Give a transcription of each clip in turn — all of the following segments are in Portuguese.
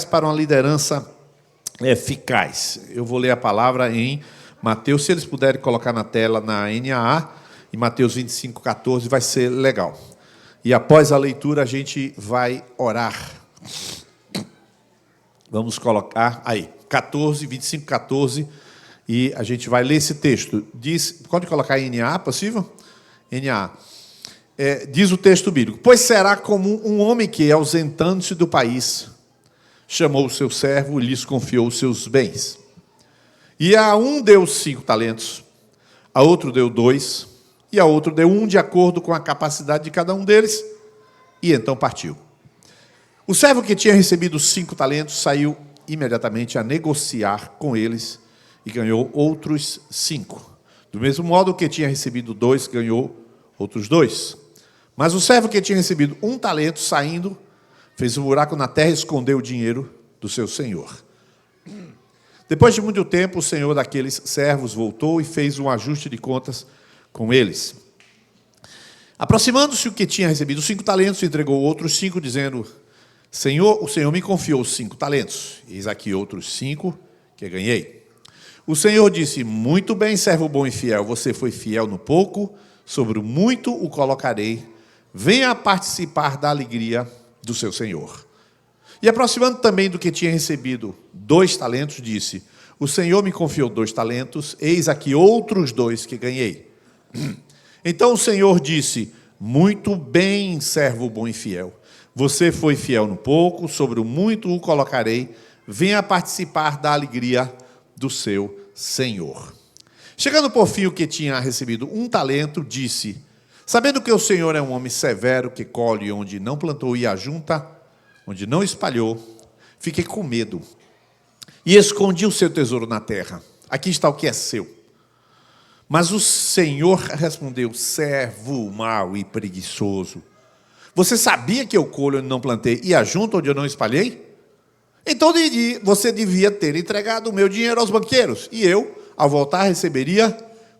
para uma liderança eficaz. Eu vou ler a palavra em Mateus, se eles puderem colocar na tela na NAA, em Mateus 25, 14, vai ser legal. E após a leitura a gente vai orar. Vamos colocar aí, 14, 25, 14, e a gente vai ler esse texto. Diz, pode colocar em NAA, possível? NAA. Diz o texto bíblico: pois será como um homem que, ausentando-se do país, chamou o seu servo e lhes confiou os seus bens. E a um deu 5 talentos, a outro deu 2, e a outro deu 1, de acordo com a capacidade de cada um deles, e então partiu. O servo que tinha recebido 5 talentos saiu imediatamente a negociar com eles e ganhou outros 5. Do mesmo modo, o que tinha recebido 2 ganhou outros 2. Mas o servo que tinha recebido 1 talento, saindo, fez um buraco na terra e escondeu o dinheiro do seu senhor. Depois de muito tempo, o senhor daqueles servos voltou e fez um ajuste de contas com eles. Aproximando-se o que tinha recebido 5 talentos, entregou outros 5, dizendo: Senhor, o Senhor me confiou 5 talentos. Eis aqui outros 5 que ganhei. O Senhor disse: muito bem, servo bom e fiel. Você foi fiel no pouco, sobre o muito o colocarei. Venha participar da alegria do seu senhor. E aproximando também do que tinha recebido 2 talentos, disse: o Senhor me confiou 2 talentos, eis aqui outros 2 que ganhei. Então o Senhor disse: muito bem, servo bom e fiel. Você foi fiel no pouco, sobre o muito o colocarei. Venha participar da alegria do seu senhor. Chegando por fim o que tinha recebido 1 talento, disse: sabendo que o Senhor é um homem severo, que colhe onde não plantou e ajunta onde não espalhou, fiquei com medo e escondi o seu tesouro na terra. Aqui está o que é seu. Mas o Senhor respondeu: servo mau e preguiçoso, você sabia que eu colho onde não plantei e ajunto onde eu não espalhei? Então você devia ter entregado o meu dinheiro aos banqueiros, e eu, ao voltar, receberia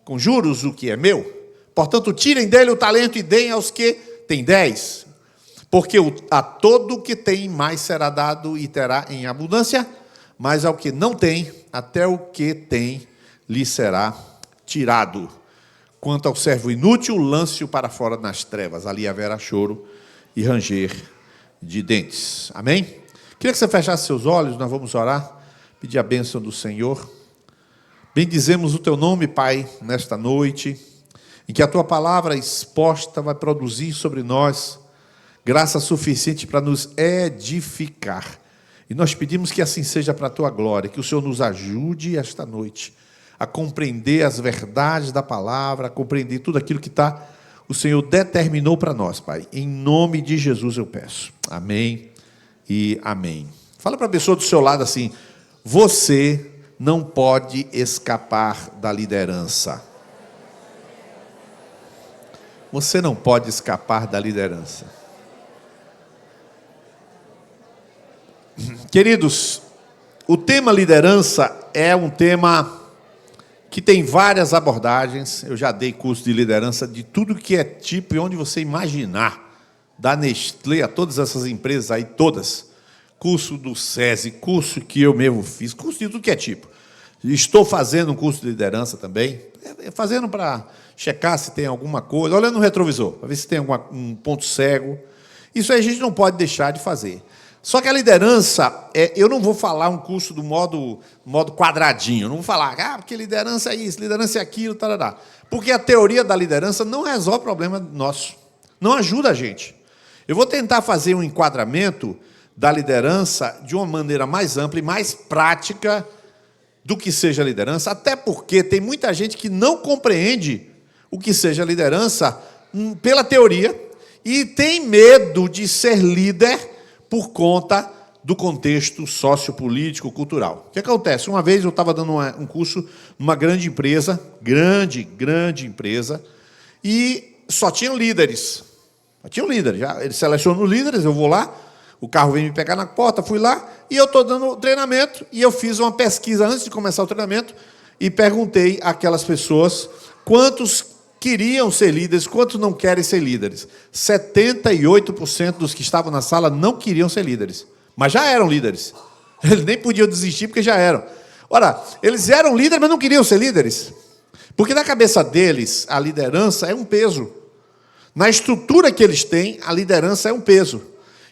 com juros o que é meu. Portanto, tirem dele o talento e deem aos que têm 10. Porque a todo que tem mais será dado e terá em abundância, mas ao que não tem, até o que tem lhe será tirado. Quanto ao servo inútil, lance-o para fora nas trevas. Ali haverá choro e ranger de dentes. Amém? Queria que você fechasse seus olhos, nós vamos orar, pedir a bênção do Senhor. Bendizemos o teu nome, Pai, nesta noite, em que a tua palavra exposta vai produzir sobre nós graça suficiente para nos edificar. E nós pedimos que assim seja para a tua glória, que o Senhor nos ajude esta noite a compreender as verdades da palavra, a compreender tudo aquilo que o Senhor determinou para nós, Pai. Em nome de Jesus eu peço. Amém e amém. Fala para a pessoa do seu lado assim: você não pode escapar da liderança. Você não pode escapar da liderança. Queridos, o tema liderança é um tema que tem várias abordagens. Eu já dei curso de liderança de tudo que é tipo e onde você imaginar. Da Nestlé a todas essas empresas aí, todas. Curso do SESI, curso que eu mesmo fiz, curso de tudo que é tipo. Estou fazendo um curso de liderança também, fazendo para checar se tem alguma coisa, olhando no retrovisor, para ver se tem um ponto cego. Isso aí a gente não pode deixar de fazer. Só que a liderança, eu não vou falar um curso do modo quadradinho, não vou falar, porque liderança é isso, liderança é aquilo, tarará. Porque a teoria da liderança não resolve o problema nosso, não ajuda a gente. Eu vou tentar fazer um enquadramento da liderança de uma maneira mais ampla e mais prática do que seja liderança, até porque tem muita gente que não compreende o que seja liderança pela teoria e tem medo de ser líder por conta do contexto sociopolítico, cultural. O que acontece? Uma vez eu estava dando um curso numa grande empresa, grande empresa, e só tinham líderes. Eles selecionam os líderes, eu vou lá, o carro vem me pegar na porta, fui lá, e eu estou dando treinamento, e eu fiz uma pesquisa antes de começar o treinamento, e perguntei àquelas pessoas quantos queriam ser líderes, quantos não querem ser líderes. 78% dos que estavam na sala não queriam ser líderes. Mas já eram líderes. Eles nem podiam desistir porque já eram. Ora, eles eram líderes, mas não queriam ser líderes. Porque na cabeça deles, a liderança é um peso. Na estrutura que eles têm, a liderança é um peso.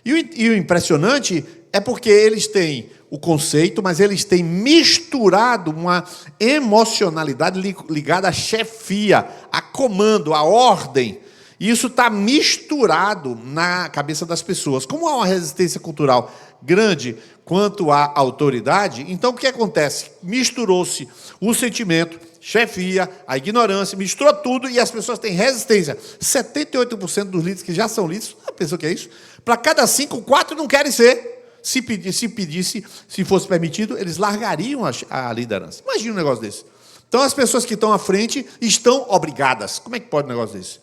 E o impressionante é porque eles têm o conceito, mas eles têm misturado uma emocionalidade ligada à chefia, a comando, à ordem. E isso está misturado na cabeça das pessoas. Como há uma resistência cultural grande quanto à autoridade, então o que acontece? Misturou-se o sentimento, chefia, a ignorância, misturou tudo e as pessoas têm resistência. 78% dos líderes que já são líderes, a pessoa que é isso, para cada 5, 4 não querem ser. Se pedisse, se fosse permitido, eles largariam a liderança. Imagina um negócio desse. Então, as pessoas que estão à frente estão obrigadas. Como é que pode um negócio desse?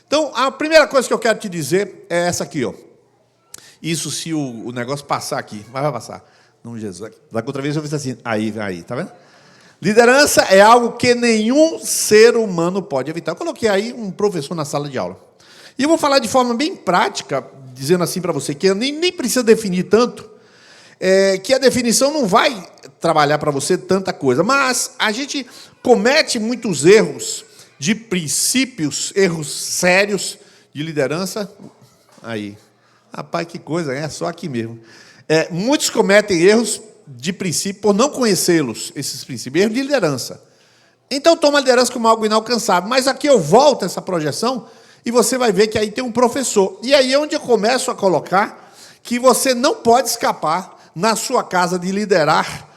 Então, a primeira coisa que eu quero te dizer é essa aqui, ó. Isso se o negócio passar aqui, mas vai passar. Não, Jesus. Da outra vez eu fiz assim, aí, tá vendo? Liderança é algo que nenhum ser humano pode evitar. Eu coloquei aí um professor na sala de aula. E eu vou falar de forma bem prática, dizendo assim para você, que eu nem precisa definir tanto, que a definição não vai trabalhar para você tanta coisa, mas a gente comete muitos erros de princípios, erros sérios de liderança. Aí, rapaz, que coisa, é só aqui mesmo. Muitos cometem erros de princípio por não conhecê-los, esses princípios, erros de liderança. Então, toma a liderança como algo inalcançável. Mas aqui eu volto essa projeção e você vai ver que aí tem um professor. E aí é onde eu começo a colocar que você não pode escapar na sua casa de liderar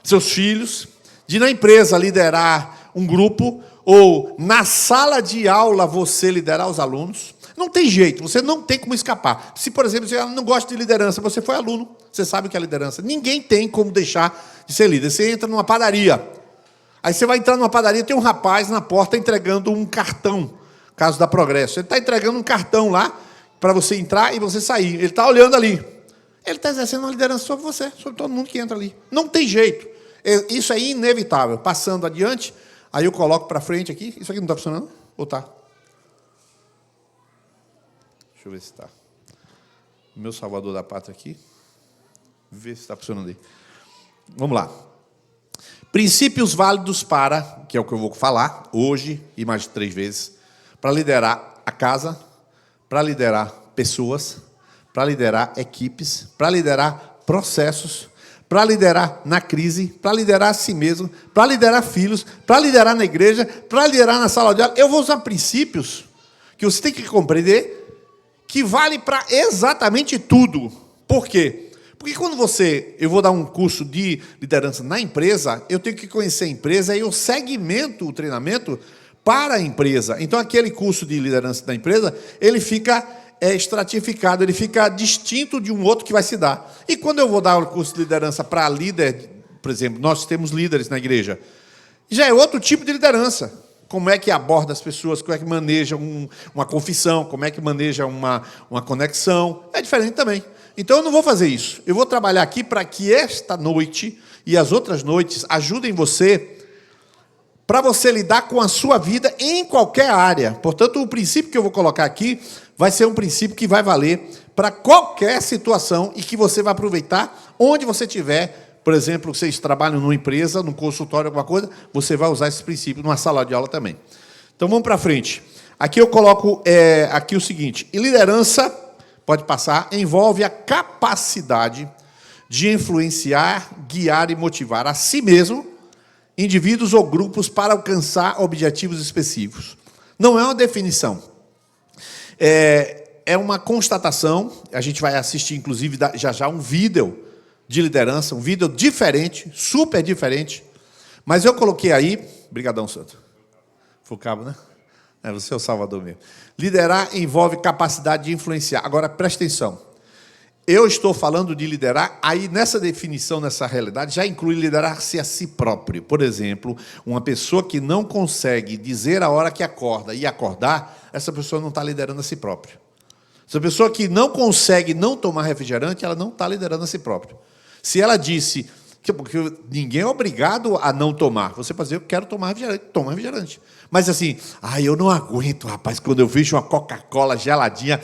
seus filhos, de na empresa liderar um grupo, ou na sala de aula você liderar os alunos. Não tem jeito, você não tem como escapar. Se, por exemplo, você não gosta de liderança, você foi aluno, você sabe o que é liderança. Ninguém tem como deixar de ser líder. Você entra numa padaria, aí você vai entrar numa padaria, tem um rapaz na porta entregando um cartão, caso da Progresso. Ele está entregando um cartão lá, para você entrar e você sair. Ele está olhando ali. Ele está exercendo uma liderança sobre você, sobre todo mundo que entra ali. Não tem jeito. Isso é inevitável. Passando adiante, aí eu coloco para frente aqui. Isso aqui não está funcionando? Ou está? Deixa eu ver se está. Meu salvador da pátria aqui. Ver se está funcionando aí. Vamos lá. Princípios válidos para, que é o que eu vou falar hoje e mais 3 vezes, para liderar a casa, para liderar pessoas, para liderar equipes, para liderar processos, para liderar na crise, para liderar a si mesmo, para liderar filhos, para liderar na igreja, para liderar na sala de aula. Eu vou usar princípios que você tem que compreender que vale para exatamente tudo. Por quê? Porque quando eu vou dar um curso de liderança na empresa, eu tenho que conhecer a empresa e eu segmento o treinamento para a empresa. Então, aquele curso de liderança da empresa, ele fica estratificado, ele fica distinto de um outro que vai se dar. E quando eu vou dar o curso de liderança para líder, por exemplo, nós temos líderes na igreja, já é outro tipo de liderança. Como é que aborda as pessoas, como é que maneja uma confissão, como é que maneja uma conexão. É diferente também. Então, eu não vou fazer isso. Eu vou trabalhar aqui para que esta noite e as outras noites ajudem você para você lidar com a sua vida em qualquer área. Portanto, o princípio que eu vou colocar aqui vai ser um princípio que vai valer para qualquer situação e que você vai aproveitar onde você estiver. Por exemplo, vocês trabalham numa empresa, num consultório, alguma coisa, você vai usar esse princípio numa sala de aula também. Então, vamos para frente. Aqui eu coloco aqui o seguinte. Liderança, pode passar, envolve a capacidade de influenciar, guiar e motivar a si mesmo, indivíduos ou grupos para alcançar objetivos específicos. Não é uma definição. É uma constatação. A gente vai assistir, inclusive, já um vídeo de liderança, um vídeo diferente, super diferente. Mas eu coloquei aí... Obrigadão, Santo. Foi o cabo, né? Você é o salvador mesmo. Liderar envolve capacidade de influenciar. Agora, presta atenção. Eu estou falando de liderar, aí nessa definição, nessa realidade, já inclui liderar-se a si próprio. Por exemplo, uma pessoa que não consegue dizer a hora que acorda e acordar, essa pessoa não está liderando a si própria. Essa pessoa que não consegue não tomar refrigerante, ela não está liderando a si própria. Se ela disse Porque ninguém é obrigado a não tomar. Você pode dizer, eu quero tomar refrigerante, toma refrigerante. Mas assim, eu não aguento, rapaz, quando eu vejo uma Coca-Cola geladinha,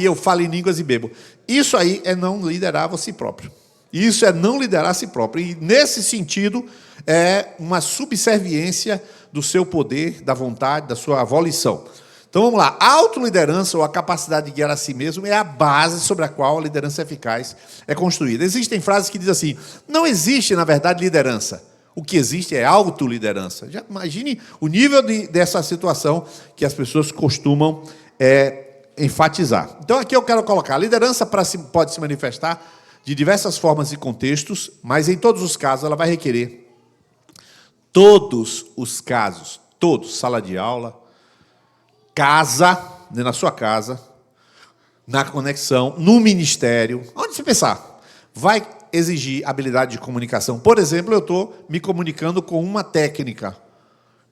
eu falo em línguas e bebo. Isso aí é não liderar a si próprio. Isso é não liderar a si próprio. E, nesse sentido, é uma subserviência do seu poder, da vontade, da sua volição. Então, vamos lá. A autoliderança, ou a capacidade de guiar a si mesmo, é a base sobre a qual a liderança eficaz é construída. Existem frases que dizem assim, não existe, na verdade, liderança. O que existe é autoliderança. Já imagine o nível dessa situação que as pessoas costumam enfatizar. Então, aqui eu quero colocar, a liderança pode se manifestar de diversas formas e contextos, mas em todos os casos ela vai requerer, todos os casos, sala de aula, casa, na sua casa, na conexão, no ministério, onde você pensar, vai exigir habilidade de comunicação. Por exemplo, eu estou me comunicando com uma técnica,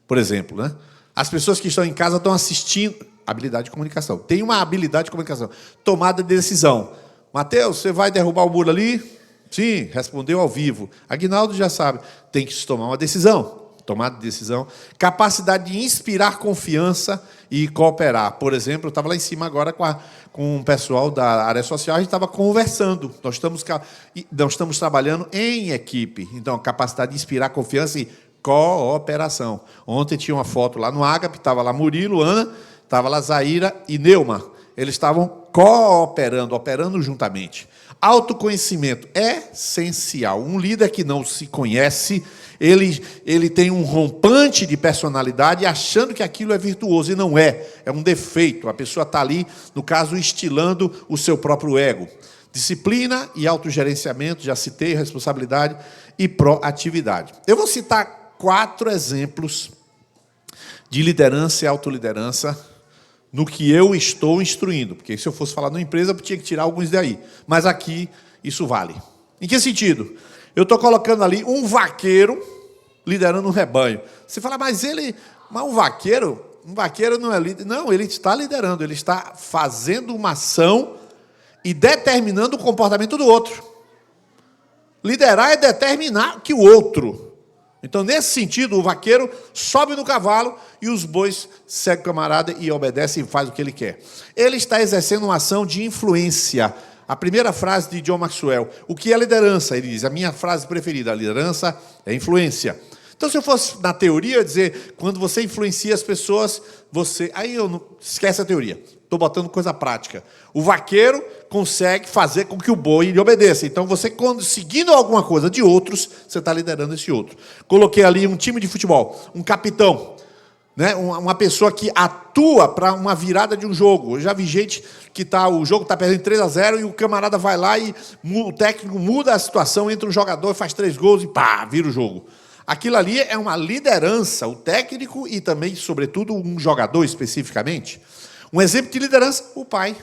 por exemplo, né? As pessoas que estão em casa estão assistindo, habilidade de comunicação. Tem uma habilidade de comunicação, tomada de decisão. Mateus, você vai derrubar o muro ali? Sim, respondeu ao vivo. Aguinaldo já sabe, tem que se tomar uma decisão. Tomada de decisão, capacidade de inspirar confiança e cooperar. Por exemplo, eu estava lá em cima agora com o pessoal da área social, a gente estava conversando. Nós estamos trabalhando em equipe. Então, capacidade de inspirar confiança e cooperação. Ontem tinha uma foto lá no Ágape, estava lá Murilo, Ana, estava lá Zaira e Neuma. Eles estavam cooperando, operando juntamente. Autoconhecimento é essencial. Um líder que não se conhece, ele tem um rompante de personalidade achando que aquilo é virtuoso, e não é. É um defeito. A pessoa está ali, no caso, estilando o seu próprio ego. Disciplina e autogerenciamento, já citei, responsabilidade e proatividade. Eu vou citar 4 exemplos de liderança e autoliderança no que eu estou instruindo. Porque se eu fosse falar numa empresa, eu tinha que tirar alguns daí. Mas aqui, isso vale. Em que sentido? Eu estou colocando ali um vaqueiro liderando um rebanho. Você fala, mas um vaqueiro não é líder. Não, ele está liderando, ele está fazendo uma ação e determinando o comportamento do outro. Liderar é determinar que o outro. Então, nesse sentido, o vaqueiro sobe no cavalo e os bois seguem o camarada e obedecem e faz o que ele quer. Ele está exercendo uma ação de influência. A primeira frase de John Maxwell, o que é liderança? Ele diz, a minha frase preferida, a liderança é influência. Então, se eu fosse na teoria, eu ia dizer, quando você influencia as pessoas, aí eu não esquece a teoria. Estou botando coisa prática. O vaqueiro consegue fazer com que o boi lhe obedeça. Então, você, conseguindo alguma coisa de outros, você está liderando esse outro. Coloquei ali um time de futebol, um capitão, né? Uma pessoa que atua para uma virada de um jogo. Eu já vi gente que o jogo está perdendo 3-0 e o camarada vai lá e o técnico muda a situação, entra um jogador, faz 3 gols e pá, vira o jogo. Aquilo ali é uma liderança, o técnico e também, sobretudo, um jogador especificamente. Um exemplo de liderança, o pai.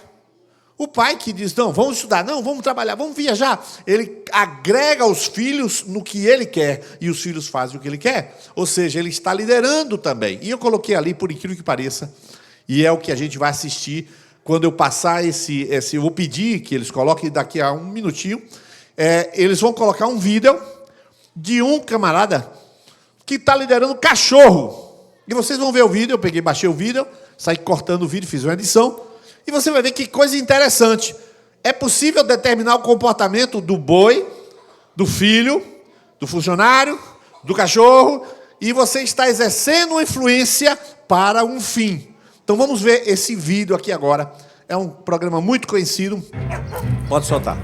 O pai que diz, não, vamos estudar, não, vamos trabalhar, vamos viajar. Ele agrega os filhos no que ele quer e os filhos fazem o que ele quer. Ou seja, ele está liderando também. E eu coloquei ali, por incrível que pareça, e é o que a gente vai assistir quando eu passar eu vou pedir que eles coloquem daqui a 1 minutinho, eles vão colocar um vídeo de um camarada que está liderando cachorro. E vocês vão ver o vídeo, baixei o vídeo, saí cortando o vídeo, fiz uma edição, e você vai ver que coisa interessante. É possível determinar o comportamento do boi, do filho, do funcionário, do cachorro, e você está exercendo uma influência para um fim. Então vamos ver esse vídeo aqui agora. É um programa muito conhecido. Pode soltar.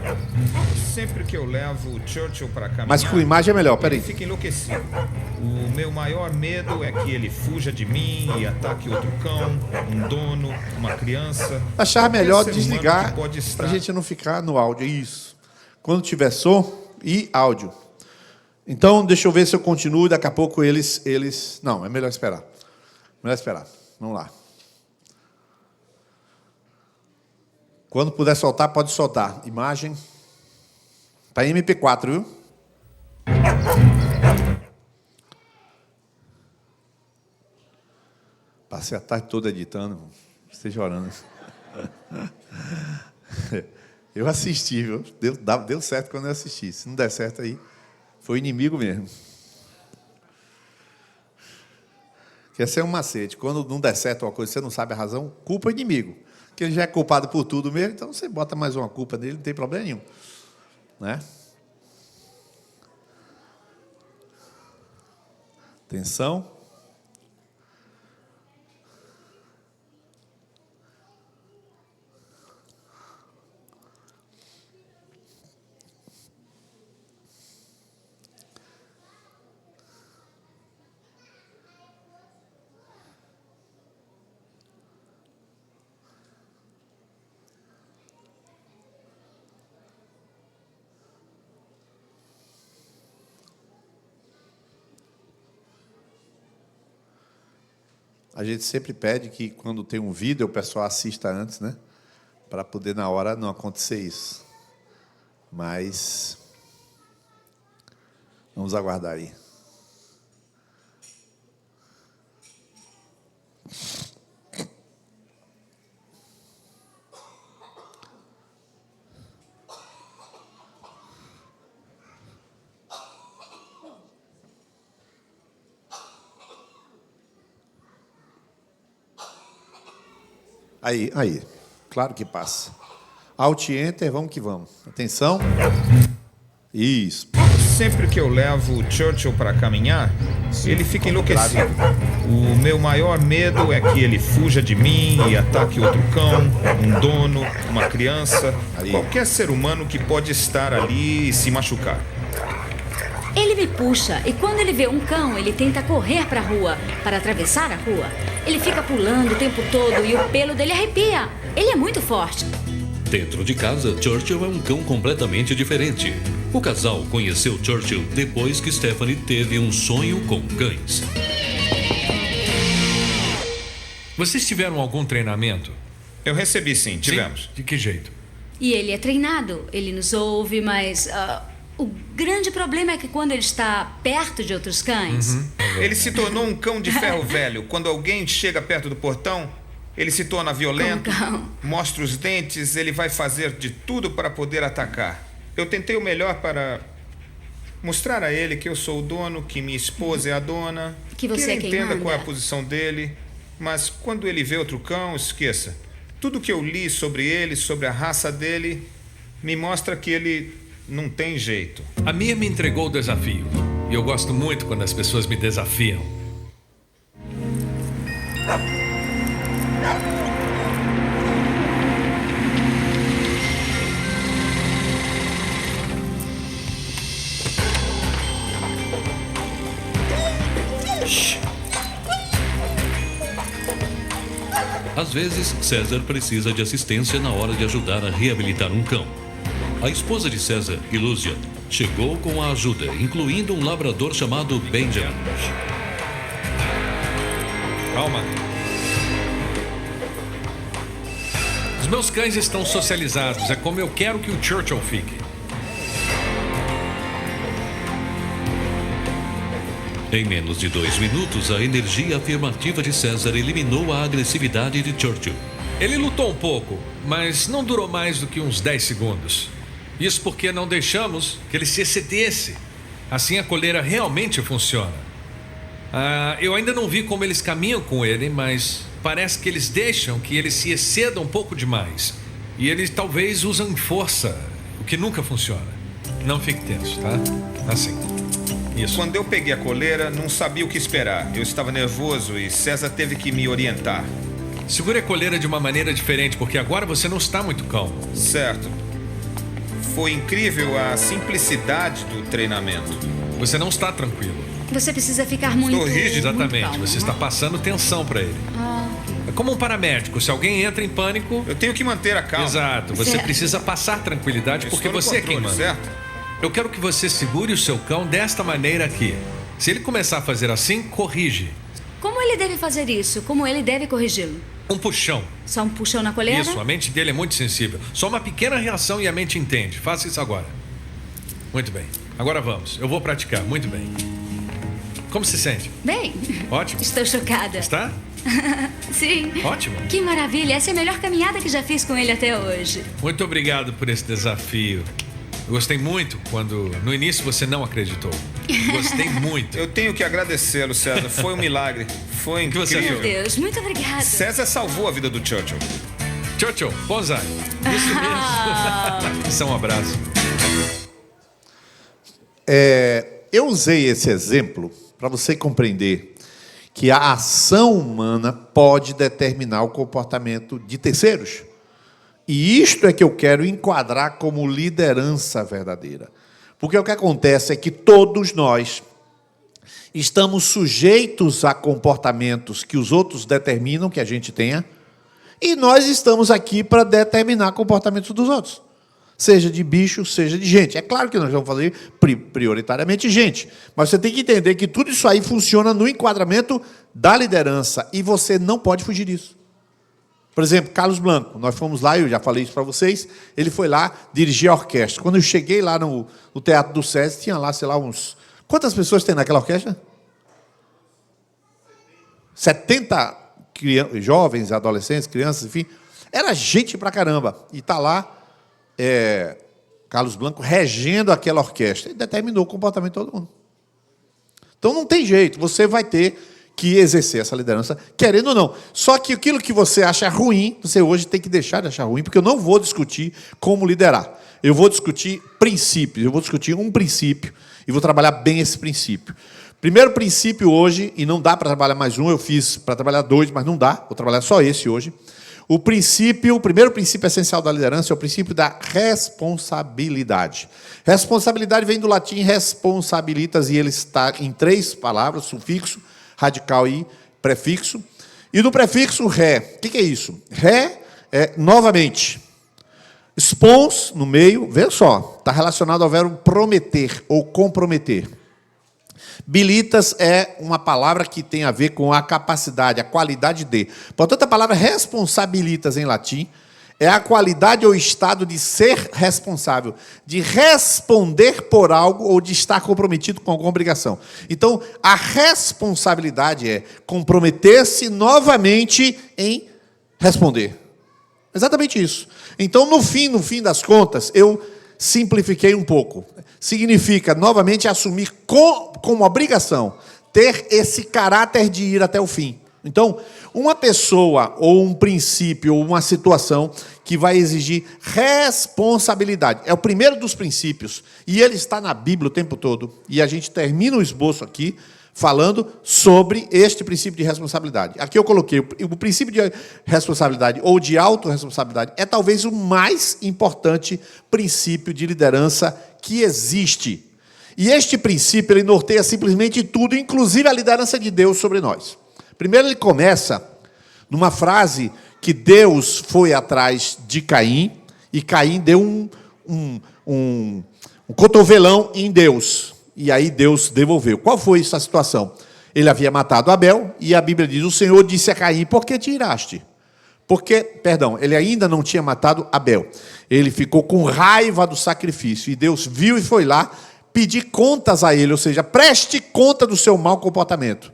Sempre que eu levo o Churchill para caminhar, mas com imagem é melhor, peraí. Ele fica enlouquecido. O meu maior medo é que ele fuja de mim e ataque outro cão, um dono, uma criança. Achar melhor desligar para a gente não ficar no áudio. Isso. Quando tiver som e áudio. Então, deixa eu ver se eu continuo. Daqui a pouco eles... Não, é melhor esperar. Melhor esperar. Vamos lá. Quando puder soltar, pode soltar. Imagem. Está em MP4, viu? Passei a tarde toda editando. Esteja orando. Eu assisti, viu? Deu certo quando eu assisti. Se não der certo aí, Foi inimigo mesmo. Quer ser um macete. Quando não der certo uma coisa, você não sabe a razão, culpa o inimigo. Porque ele já é culpado por tudo mesmo, então você bota mais uma culpa nele, não tem problema nenhum. Né? Atenção. A gente sempre pede que, quando tem um vídeo, o pessoal assista antes, né? Para poder, na hora, não acontecer isso. Mas vamos aguardar aí. Aí. Claro que passa. Alt Enter, vamos que vamos. Atenção. Isso. Sempre que eu levo o Churchill para caminhar, ele fica enlouquecido. O meu maior medo é que ele fuja de mim e ataque outro cão, um dono, uma criança, qualquer ser humano que pode estar ali e se machucar. Ele me puxa e quando ele vê um cão, ele tenta correr para a rua, para atravessar a rua. Ele fica pulando o tempo todo e o pelo dele arrepia. Ele é muito forte. Dentro de casa, Churchill é um cão completamente diferente. O casal conheceu Churchill depois que Stephanie teve um sonho com cães. Vocês tiveram algum treinamento? Eu recebi sim, tivemos. Sim? De que jeito? E ele é treinado, ele nos ouve, mas o grande problema é que quando ele está perto de outros cães... Ele se tornou um cão de ferro velho. Quando alguém chega perto do portão, ele se torna violento, mostra os dentes, ele vai fazer de tudo para poder atacar. Eu tentei o melhor para mostrar a ele que eu sou o dono, que minha esposa é a dona, que você ele entenda qual é a posição dele. Mas quando ele vê outro cão, esqueça. Tudo que eu li sobre ele, sobre a raça dele, me mostra que ele não tem jeito. A Mia me entregou o desafio. E eu gosto muito quando as pessoas me desafiam. Às vezes, César precisa de assistência na hora de ajudar a reabilitar um cão. A esposa de César, Ilúcia, chegou com a ajuda, incluindo um labrador chamado Benjamin. Calma. Os meus cães estão socializados. É como eu quero que o Churchill fique. Em menos de 2 minutos, a energia afirmativa de César eliminou a agressividade de Churchill. Ele lutou um pouco, mas não durou mais do que uns 10 segundos. Isso porque não deixamos que ele se excedesse. Assim a coleira realmente funciona. Eu ainda não vi como eles caminham com ele, mas parece que eles deixam que ele se exceda um pouco demais. E eles talvez usam força, o que nunca funciona. Não fique tenso, tá? Assim. Isso. Quando eu peguei a coleira, não sabia o que esperar. Eu estava nervoso e César teve que me orientar. Segure a coleira de uma maneira diferente, porque agora você não está muito calmo. Certo. Foi incrível a simplicidade do treinamento. Você não está tranquilo. Você precisa ficar muito... Estou rígido. Exatamente. Muito calmo, você está passando tensão para ele. É como um paramédico. Se alguém entra em pânico... Eu tenho que manter a calma. Exato. Você precisa passar tranquilidade, porque você é quem manda. Certo? Eu quero que você segure o seu cão desta maneira aqui. Se ele começar a fazer assim, corrige. Como ele deve fazer isso? Como ele deve corrigi-lo? Um puxão. Só um puxão na coleira? Isso, a mente dele é muito sensível. Só uma pequena reação e a mente entende. Faça isso agora. Muito bem. Agora vamos. Eu vou praticar. Muito bem. Como se sente? Bem. Ótimo. Estou chocada. Está? Sim. Ótimo. Que maravilha. Essa é a melhor caminhada que já fiz com ele até hoje. Muito obrigado por esse desafio. Eu gostei muito quando no início você não acreditou. Gostei muito. Eu tenho que agradecê-lo, César. Foi um milagre. Foi que você incrível. Meu Deus, muito obrigada. César salvou a vida do Churchill. Churchill, bonsai. Isso mesmo. Isso é um abraço. Eu usei esse exemplo para você compreender que a ação humana pode determinar o comportamento de terceiros. E isto é que eu quero enquadrar como liderança verdadeira. Porque o que acontece é que todos nós estamos sujeitos a comportamentos que os outros determinam que a gente tenha, e nós estamos aqui para determinar comportamentos dos outros. Seja de bicho, seja de gente. É claro que nós vamos fazer prioritariamente gente, mas você tem que entender que tudo isso aí funciona no enquadramento da liderança, e você não pode fugir disso. Por exemplo, Carlos Blanco, nós fomos lá, eu já falei isso para vocês, ele foi lá dirigir a orquestra. Quando eu cheguei lá no Teatro do SESI, tinha lá, sei lá, uns... Quantas pessoas tem naquela orquestra? 70 jovens, adolescentes, crianças, enfim. Era gente pra caramba. E está lá Carlos Blanco regendo aquela orquestra. E determinou o comportamento de todo mundo. Então não tem jeito, você vai ter que exercer essa liderança, querendo ou não. Só que aquilo que você acha ruim, você hoje tem que deixar de achar ruim, porque eu não vou discutir como liderar. Eu vou discutir princípios, eu vou discutir um princípio e vou trabalhar bem esse princípio. Primeiro princípio hoje, e não dá para trabalhar mais um, eu fiz para trabalhar dois, mas não dá, vou trabalhar só esse hoje. O primeiro princípio essencial da liderança é o princípio da responsabilidade. Responsabilidade vem do latim responsabilitas, e ele está em 3 palavras, sufixo, radical e prefixo. E do prefixo ré. O que é isso? Ré é novamente. Spons no meio, veja só, está relacionado ao verbo prometer ou comprometer. Bilitas é uma palavra que tem a ver com a capacidade, a qualidade de. Portanto, a palavra responsabilitas em latim é a qualidade ou estado de ser responsável, de responder por algo ou de estar comprometido com alguma obrigação. Então, a responsabilidade é comprometer-se novamente em responder. Exatamente isso. Então, no fim das contas, eu simplifiquei um pouco. Significa, novamente, assumir como obrigação, ter esse caráter de ir até o fim. Então, uma pessoa, ou um princípio, ou uma situação que vai exigir responsabilidade. É o primeiro dos princípios. E ele está na Bíblia o tempo todo. E a gente termina o esboço aqui falando sobre este princípio de responsabilidade. Aqui eu coloquei o princípio de responsabilidade ou de autorresponsabilidade é talvez o mais importante princípio de liderança que existe. E este princípio ele norteia simplesmente tudo, inclusive a liderança de Deus sobre nós. Primeiro ele começa numa frase que Deus foi atrás de Caim, e Caim deu um cotovelão em Deus. E aí Deus devolveu. Qual foi essa situação? Ele havia matado Abel, e a Bíblia diz, o Senhor disse a Caim, por que te iraste? Ele ainda não tinha matado Abel. Ele ficou com raiva do sacrifício, e Deus viu e foi lá pedir contas a ele, ou seja, preste conta do seu mau comportamento.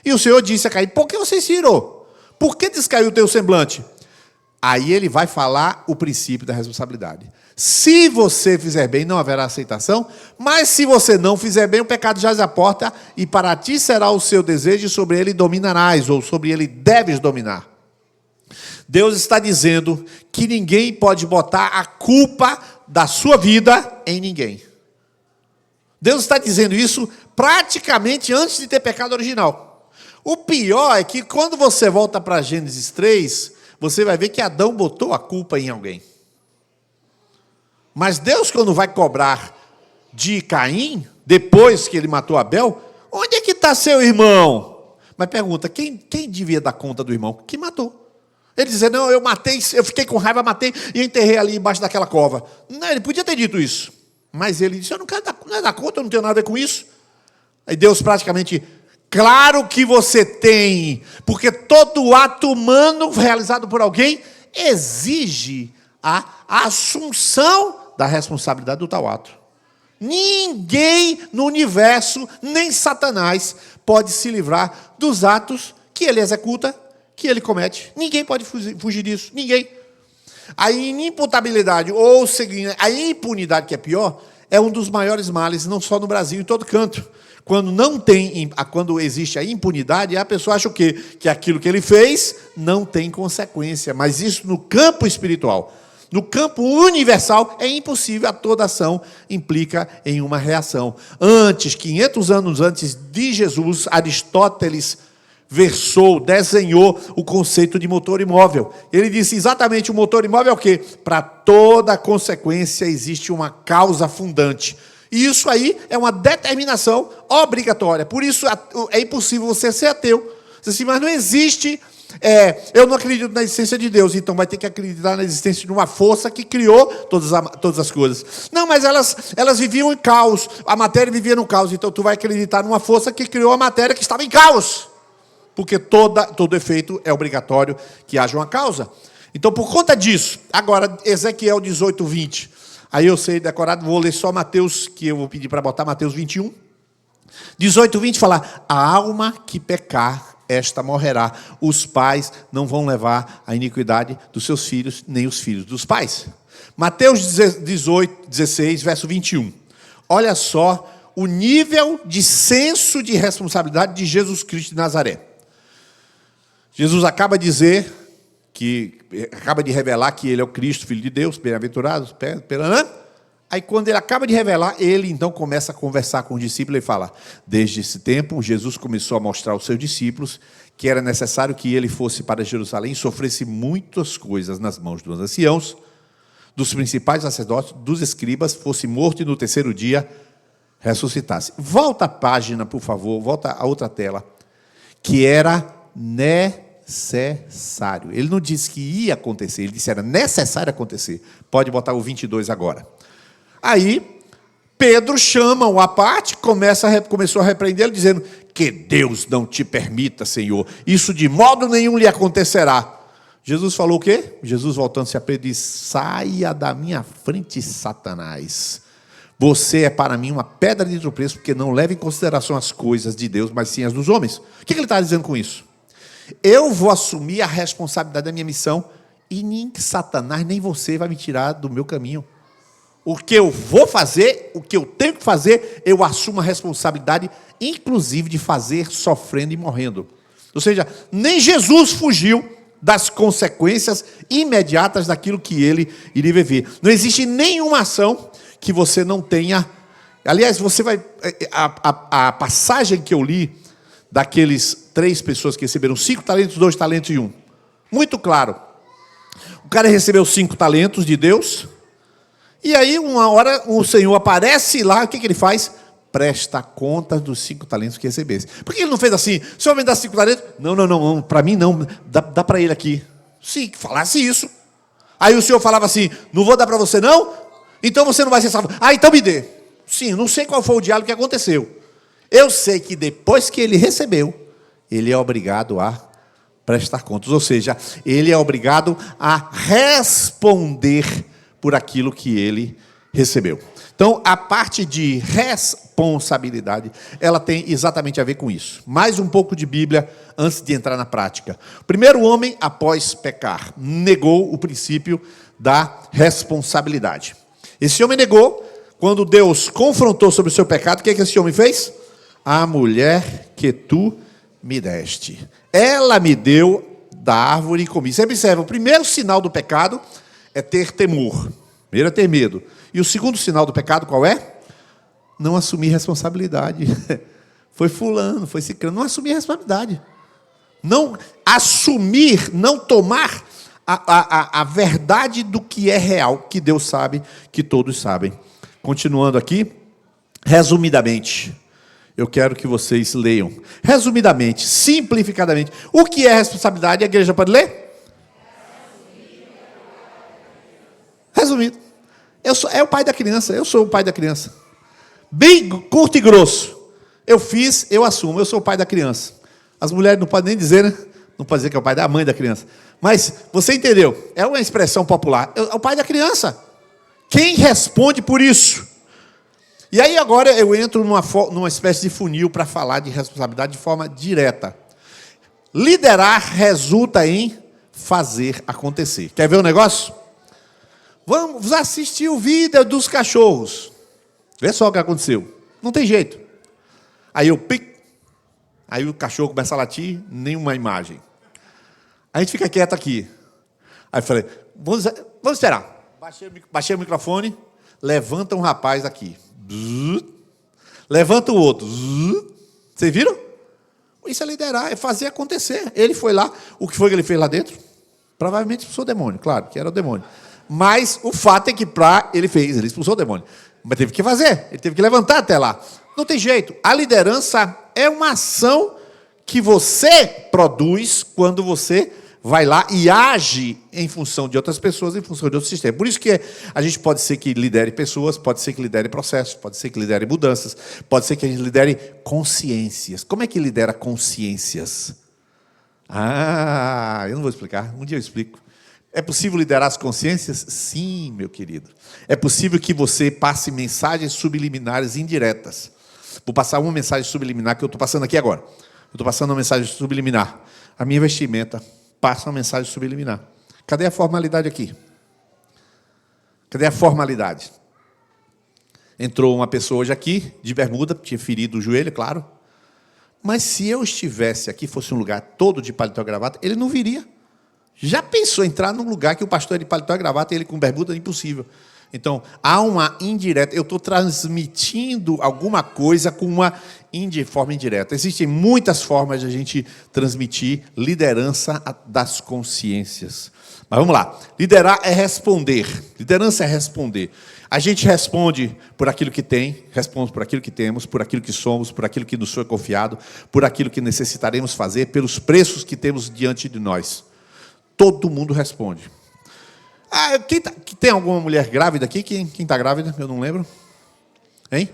E o Senhor disse a Caim, por que você se irou? Por que descaiu o teu semblante? Aí ele vai falar o princípio da responsabilidade. Se você fizer bem, não haverá aceitação, mas se você não fizer bem, o pecado jaz à porta, e para ti será o seu desejo, e sobre ele dominarás, ou sobre ele deves dominar. Deus está dizendo que ninguém pode botar a culpa da sua vida em ninguém. Deus está dizendo isso praticamente antes de ter pecado original. O pior é que quando você volta para Gênesis 3, você vai ver que Adão botou a culpa em alguém. Mas Deus, quando vai cobrar de Caim, depois que ele matou Abel, onde é que está seu irmão? Mas pergunta, quem devia dar conta do irmão? Quem matou? Ele dizia, não, eu matei, eu fiquei com raiva, matei e enterrei ali embaixo daquela cova. Não, ele podia ter dito isso. Mas ele disse, eu não quero dar conta, eu não tenho nada a ver com isso. Aí Deus praticamente, claro que você tem, porque todo ato humano realizado por alguém exige a assunção da responsabilidade do tal ato. Ninguém no universo, nem Satanás, pode se livrar dos atos que ele executa, que ele comete. Ninguém pode fugir disso, ninguém. A inimputabilidade, ou seguinte, a impunidade, que é pior, é um dos maiores males, não só no Brasil, em todo canto. Quando existe a impunidade, a pessoa acha o quê? Que aquilo que ele fez não tem consequência. Mas isso no campo espiritual. No campo universal, é impossível. A toda ação implica em uma reação. 500 anos antes de Jesus, Aristóteles desenhou o conceito de motor imóvel. Ele disse exatamente: o motor imóvel é o quê? Para toda consequência existe uma causa fundante. E isso aí é uma determinação obrigatória. Por isso é impossível você ser ateu. Você diz assim, mas não existe... eu não acredito na existência de Deus, então vai ter que acreditar na existência de uma força que criou todas as coisas. Não, mas elas viviam em caos, a matéria vivia no caos, então tu vai acreditar numa força que criou a matéria que estava em caos. Porque todo efeito é obrigatório que haja uma causa. Então, por conta disso, agora, Ezequiel 18, 20. Aí eu sei decorado, vou ler só Mateus, que eu vou pedir para botar Mateus 21. 18, 20 fala: a alma que pecar, esta morrerá. Os pais não vão levar a iniquidade dos seus filhos, nem os filhos dos pais. Mateus 18, 16, verso 21. Olha só o nível de senso de responsabilidade de Jesus Cristo de Nazaré. Jesus acaba de revelar que ele é o Cristo, Filho de Deus, bem-aventurado, aí quando ele acaba de revelar, ele então começa a conversar com os discípulos e fala: desde esse tempo, Jesus começou a mostrar aos seus discípulos que era necessário que ele fosse para Jerusalém e sofresse muitas coisas nas mãos dos anciãos, dos principais sacerdotes, dos escribas, fosse morto e no terceiro dia ressuscitasse. Volta a página, por favor, volta a outra tela. Que era necessário. Ele não disse que ia acontecer, ele disse que era necessário acontecer. Pode botar o 22 agora. Aí, Pedro chama-o à parte, começou a repreendê-lo, dizendo: que Deus não te permita, Senhor, isso de modo nenhum lhe acontecerá. Jesus falou o quê? Jesus, voltando-se a Pedro, disse: saia da minha frente, Satanás. Você é para mim uma pedra de tropeço, porque não leva em consideração as coisas de Deus, mas sim as dos homens. O que ele está dizendo com isso? Eu vou assumir a responsabilidade da minha missão e nem Satanás, nem você vai me tirar do meu caminho. O que eu vou fazer, o que eu tenho que fazer, eu assumo a responsabilidade, inclusive de fazer sofrendo e morrendo. Ou seja, nem Jesus fugiu das consequências imediatas daquilo que ele iria viver. Não existe nenhuma ação que você não tenha. Aliás, você vai. A passagem que eu li daqueles 3 pessoas que receberam 5 talentos, 2 talentos e 1. Muito claro. O cara recebeu 5 talentos de Deus. E aí, uma hora, o Senhor aparece lá. O que ele faz? Presta conta dos 5 talentos que recebesse. Por que ele não fez assim? O Senhor me dá 5 talentos? Não. Para mim não. Dá para ele aqui. Sim, que falasse isso. Aí o Senhor falava assim: não vou dar para você não? Então você não vai ser salvo. Então me dê. Sim, não sei qual foi o diálogo que aconteceu. Eu sei que depois que ele recebeu, ele é obrigado a prestar contas. Ou seja, ele é obrigado a responder por aquilo que ele recebeu. Então, a parte de responsabilidade, ela tem exatamente a ver com isso. Mais um pouco de Bíblia antes de entrar na prática. O primeiro homem, após pecar, negou o princípio da responsabilidade. Esse homem negou. Quando Deus confrontou sobre o seu pecado, o que esse homem fez? A mulher que tu me deste, ela me deu da árvore e comi. Você observa, o primeiro sinal do pecado é ter temor. Primeiro é ter medo. E o segundo sinal do pecado qual é? Não assumir responsabilidade. Foi fulano, foi ciclano. Não assumir responsabilidade. Não assumir, não tomar a verdade do que é real, que Deus sabe, que todos sabem. Continuando aqui, resumidamente, eu quero que vocês leiam. Resumidamente, simplificadamente, o que é responsabilidade? A igreja pode ler? Resumido. É o pai da criança, eu sou o pai da criança. Bem curto e grosso. Eu fiz, eu assumo, eu sou o pai da criança. As mulheres não podem nem dizer, né? Não pode dizer que é o pai da mãe da criança. Mas você entendeu? É uma expressão popular. É o pai da criança. Quem responde por isso? E aí agora eu entro numa espécie de funil para falar de responsabilidade de forma direta. Liderar resulta em fazer acontecer. Quer ver o negócio? Vamos assistir o vídeo dos cachorros. Vê só o que aconteceu. Não tem jeito. Aí eu pico. Aí o cachorro começa a latir, nenhuma imagem. A gente fica quieto aqui. Aí eu falei, vamos esperar. Baixei o microfone, levanta um rapaz aqui. Levanta o outro. Vocês viram? Isso é liderar, é fazer acontecer. Ele foi lá. O que foi que ele fez lá dentro? Provavelmente expulsou o demônio, claro, que era o demônio. Mas o fato é que ele expulsou o demônio. Mas teve que fazer, ele teve que levantar até lá. Não tem jeito. A liderança é uma ação que você produz quando você vai lá e age em função de outras pessoas, em função de outro sistema. Por isso que a gente pode ser que lidere pessoas, pode ser que lidere processos, pode ser que lidere mudanças, pode ser que a gente lidere consciências. Como é que lidera consciências? Eu não vou explicar, um dia eu explico. É possível liderar as consciências? Sim, meu querido. É possível que você passe mensagens subliminares indiretas. Vou passar uma mensagem subliminar que eu estou passando aqui agora. Eu estou passando uma mensagem subliminar. A minha vestimenta passa uma mensagem subliminar. Cadê a formalidade aqui? Cadê a formalidade? Entrou uma pessoa hoje aqui, de bermuda, tinha ferido o joelho, claro. Mas se eu estivesse aqui, fosse um lugar todo de paletó e gravata, ele não viria. Já pensou entrar num lugar que o pastor é de paletó e gravata e ele com bermuda? É impossível. Então, há uma indireta. Eu estou transmitindo alguma coisa com uma forma indireta. Existem muitas formas de a gente transmitir liderança das consciências. Mas vamos lá. Liderar é responder. Liderança é responder. A gente responde por aquilo que tem, responde por aquilo que temos, por aquilo que somos, por aquilo que nos foi confiado, por aquilo que necessitaremos fazer, pelos preços que temos diante de nós. Todo mundo responde. Tem alguma mulher grávida aqui? Quem está grávida? Eu não lembro. Hein?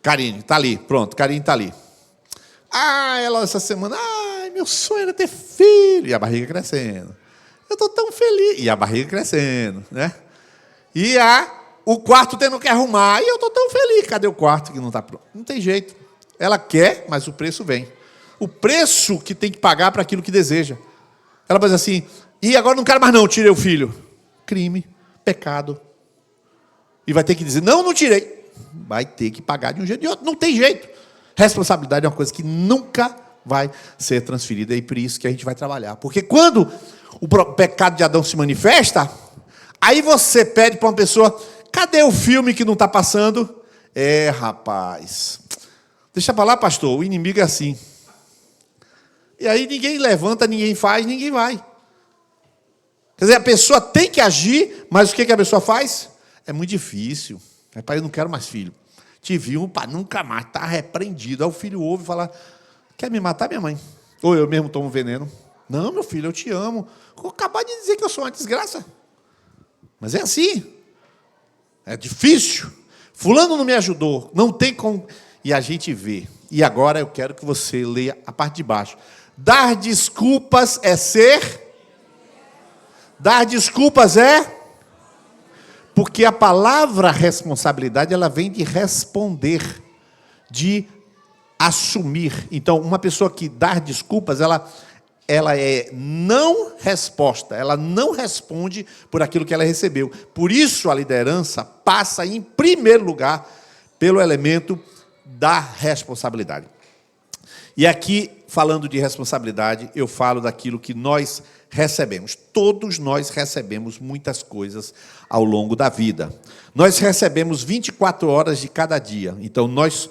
Karine, está ali. Pronto, Karine está ali. Ela essa semana, meu sonho era ter filho. E a barriga crescendo. Eu estou tão feliz. E a barriga crescendo, né? E o quarto tendo que arrumar. E eu estou tão feliz. Cadê o quarto que não está pronto? Não tem jeito. Ela quer, mas o preço vem. O preço que tem que pagar para aquilo que deseja. Ela vai dizer assim, e agora não quero mais não, tirei o filho. Crime, pecado. E vai ter que dizer, não tirei. Vai ter que pagar de um jeito ou de outro. Não tem jeito. Responsabilidade é uma coisa que nunca vai ser transferida. E por isso que a gente vai trabalhar. Porque quando o pecado de Adão se manifesta, aí você pede para uma pessoa, cadê o filme que não está passando? Rapaz. Deixa para lá, pastor, o inimigo é assim. E aí ninguém levanta, ninguém faz, ninguém vai. Quer dizer, a pessoa tem que agir, mas o que a pessoa faz? É muito difícil. Pai, eu não quero mais filho. Tive um para nunca mais, está repreendido. Aí o filho ouve e fala, quer me matar, minha mãe? Ou eu mesmo tomo veneno. Não, meu filho, eu te amo. Vou acabar de dizer que eu sou uma desgraça. Mas é assim. É difícil. Fulano não me ajudou. Não tem como. E a gente vê. E agora eu quero que você leia a parte de baixo. Dar desculpas é ser. Dar desculpas é. Porque a palavra responsabilidade, ela vem de responder, de assumir. Então, uma pessoa que dá desculpas, ela é não resposta, ela não responde por aquilo que ela recebeu. Por isso, a liderança passa, em primeiro lugar, pelo elemento da responsabilidade. E aqui, falando de responsabilidade, eu falo daquilo que nós recebemos. Todos nós recebemos muitas coisas ao longo da vida. Nós recebemos 24 horas de cada dia. Então, nós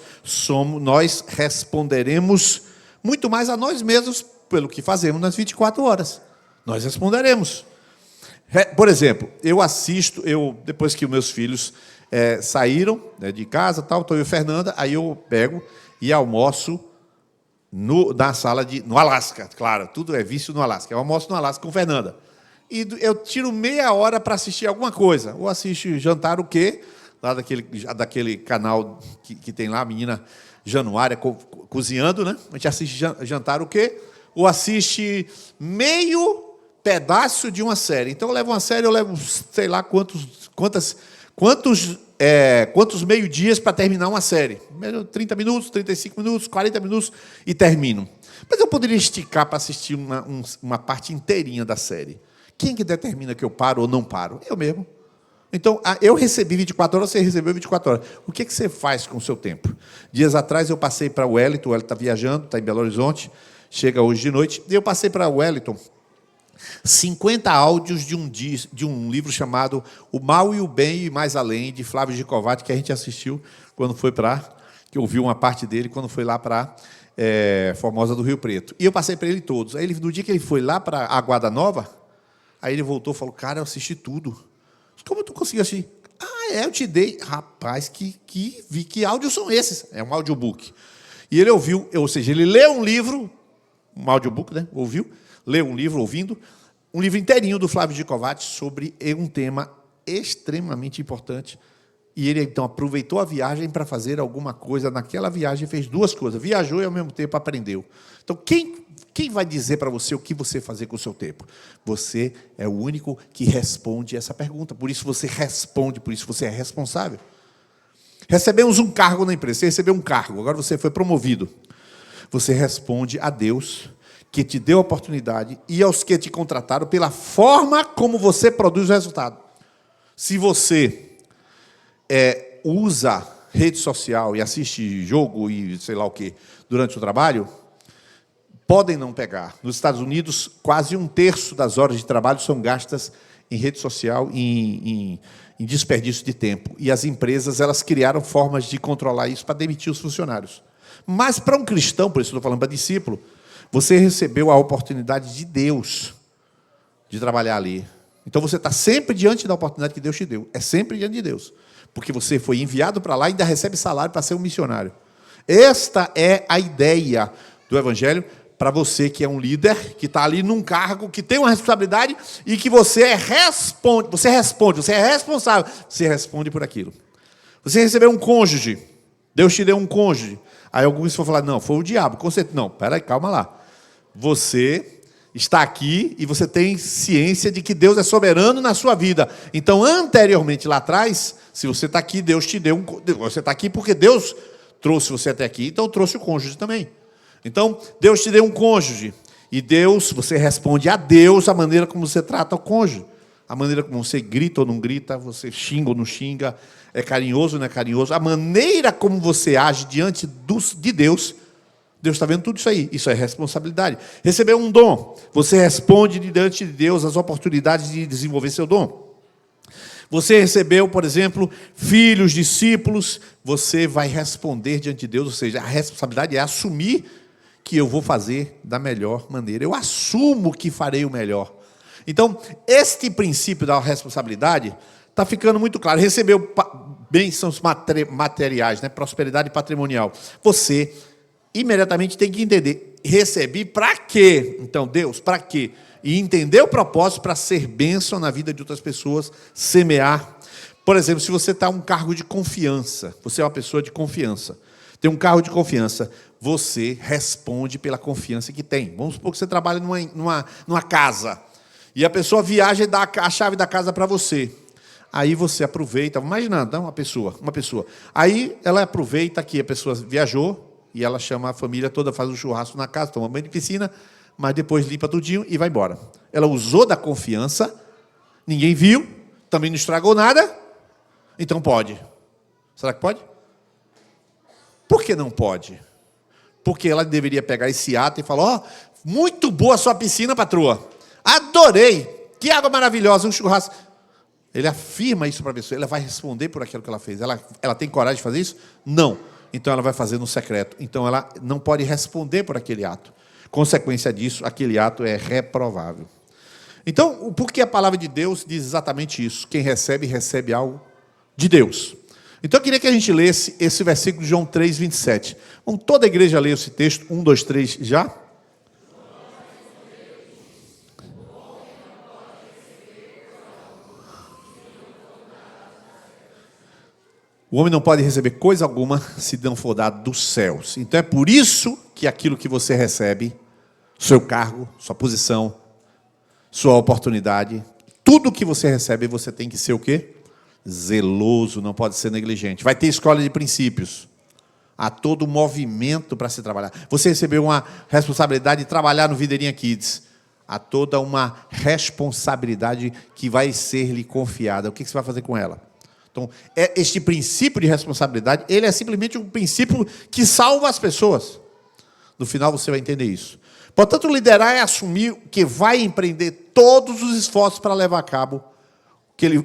responderemos muito mais a nós mesmos pelo que fazemos nas 24 horas. Nós responderemos. Por exemplo, depois que os meus filhos saíram de casa, estou eu e a Fernanda, aí eu pego e almoço na sala no Alasca, claro, tudo é vício no Alasca. Eu almoço no Alasca com Fernanda. E eu tiro meia hora para assistir alguma coisa. Ou assisto Jantar o Quê? Lá daquele canal que tem lá, a menina Januária cozinhando, né? A gente assiste Jantar o Quê? Ou assiste meio pedaço de uma série. Então eu levo uma série, eu levo sei lá quantos meio-dias para terminar uma série. 30 minutos, 35 minutos, 40 minutos e termino. Mas eu poderia esticar para assistir uma parte inteirinha da série. Quem que determina que eu paro ou não paro? Eu mesmo. Então, eu recebi 24 horas, você recebeu 24 horas. O que você faz com o seu tempo? Dias atrás eu passei para o Wellington está viajando, está em Belo Horizonte, chega hoje de noite, e eu passei para o Wellington 50 áudios de um livro chamado O Mal e o Bem e Mais Além, de Flávio Gicovati, que a gente assistiu quando foi que ouviu uma parte dele quando foi lá para Formosa do Rio Preto. E eu passei para ele todos. Aí, no dia que ele foi lá para Aguada Nova, aí ele voltou e falou, cara, eu assisti tudo. Como tu conseguiu assistir? Eu te dei. Rapaz, que áudios são esses? É um audiobook. E ele ouviu, ou seja, ele leu um livro, um audiobook, né? Ouviu, leu um livro, ouvindo, um livro inteirinho do Flávio Gicovati sobre um tema extremamente importante. E ele, então, aproveitou a viagem para fazer alguma coisa. Naquela viagem, fez duas coisas. Viajou e, ao mesmo tempo, aprendeu. Então, quem vai dizer para você o que você fazer com o seu tempo? Você é o único que responde essa pergunta. Por isso você responde, por isso você é responsável. Recebemos um cargo na empresa. Você recebeu um cargo, agora você foi promovido. Você responde a Deus, que te deu a oportunidade, e aos que te contrataram pela forma como você produz o resultado. Se você usa rede social e assiste jogo e sei lá o quê durante o trabalho, podem não pegar. Nos Estados Unidos, quase 1/3 das horas de trabalho são gastas em rede social, em desperdício de tempo. E as empresas, elas criaram formas de controlar isso para demitir os funcionários. Mas para um cristão, por isso estou falando para discípulo, você recebeu a oportunidade de Deus de trabalhar ali. Então você está sempre diante da oportunidade que Deus te deu. É sempre diante de Deus. Porque você foi enviado para lá e ainda recebe salário para ser um missionário. Esta é a ideia do Evangelho para você que é um líder, que está ali num cargo, que tem uma responsabilidade e que você responde, você é responsável, você responde por aquilo. Você recebeu um cônjuge, Deus te deu um cônjuge. Aí alguns vão falar, não, foi o diabo. Não, peraí, calma lá. Você está aqui e você tem ciência de que Deus é soberano na sua vida. Então, anteriormente, lá atrás, se você está aqui, Deus te deu você está aqui porque Deus trouxe você até aqui, então trouxe o cônjuge também. Então, Deus te deu um cônjuge. E você responde a Deus a maneira como você trata o cônjuge. A maneira como você grita ou não grita, você xinga ou não xinga, é carinhoso ou não é carinhoso. A maneira como você age diante de Deus, Deus está vendo tudo isso aí. Isso é responsabilidade. Recebeu um dom. Você responde diante de Deus as oportunidades de desenvolver seu dom. Você recebeu, por exemplo, filhos, discípulos, você vai responder diante de Deus, ou seja, a responsabilidade é assumir que eu vou fazer da melhor maneira. Eu assumo que farei o melhor. Então, este princípio da responsabilidade está ficando muito claro. Recebeu bênçãos materiais, né? Prosperidade patrimonial. Você imediatamente tem que entender, recebi para quê? Então, Deus, para quê? E entender o propósito para ser bênção na vida de outras pessoas, semear. Por exemplo, se você está em um cargo de confiança, você é uma pessoa de confiança, tem um cargo de confiança, você responde pela confiança que tem. Vamos supor que você trabalha numa casa, e a pessoa viaja e dá a chave da casa para você. Aí você aproveita, imaginando, uma pessoa. Aí ela aproveita que a pessoa viajou, e ela chama a família toda, faz um churrasco na casa, toma banho de piscina, mas depois limpa tudinho e vai embora. Ela usou da confiança, ninguém viu, também não estragou nada, então pode. Será que pode? Por que não pode? Porque ela deveria pegar esse ato e falar, muito boa a sua piscina, patroa. Adorei, que água maravilhosa, um churrasco. Ele afirma isso para a pessoa, ela vai responder por aquilo que ela fez. Ela tem coragem de fazer isso? Não. Então ela vai fazer no secreto. Então ela não pode responder por aquele ato. Consequência disso, aquele ato é reprovável. Então, por que a palavra de Deus diz exatamente isso? Quem recebe, recebe algo de Deus. Então eu queria que a gente lesse esse versículo de João 3, 27. Vamos toda a igreja ler esse texto, 1, 2, 3, já? O homem não pode receber coisa alguma se não for dado dos céus. Então é por isso que aquilo que você recebe, seu cargo, sua posição, sua oportunidade, tudo que você recebe, você tem que ser o quê? Zeloso, não pode ser negligente. Vai ter escola de princípios. Há todo um movimento para se trabalhar. Você recebeu uma responsabilidade de trabalhar no Videirinha Kids. há toda uma responsabilidade que vai ser lhe confiada. O que você vai fazer com ela? Então, este princípio de responsabilidade, ele é simplesmente um princípio que salva as pessoas. No final você vai entender isso. Portanto, liderar é assumir que vai empreender todos os esforços para levar a cabo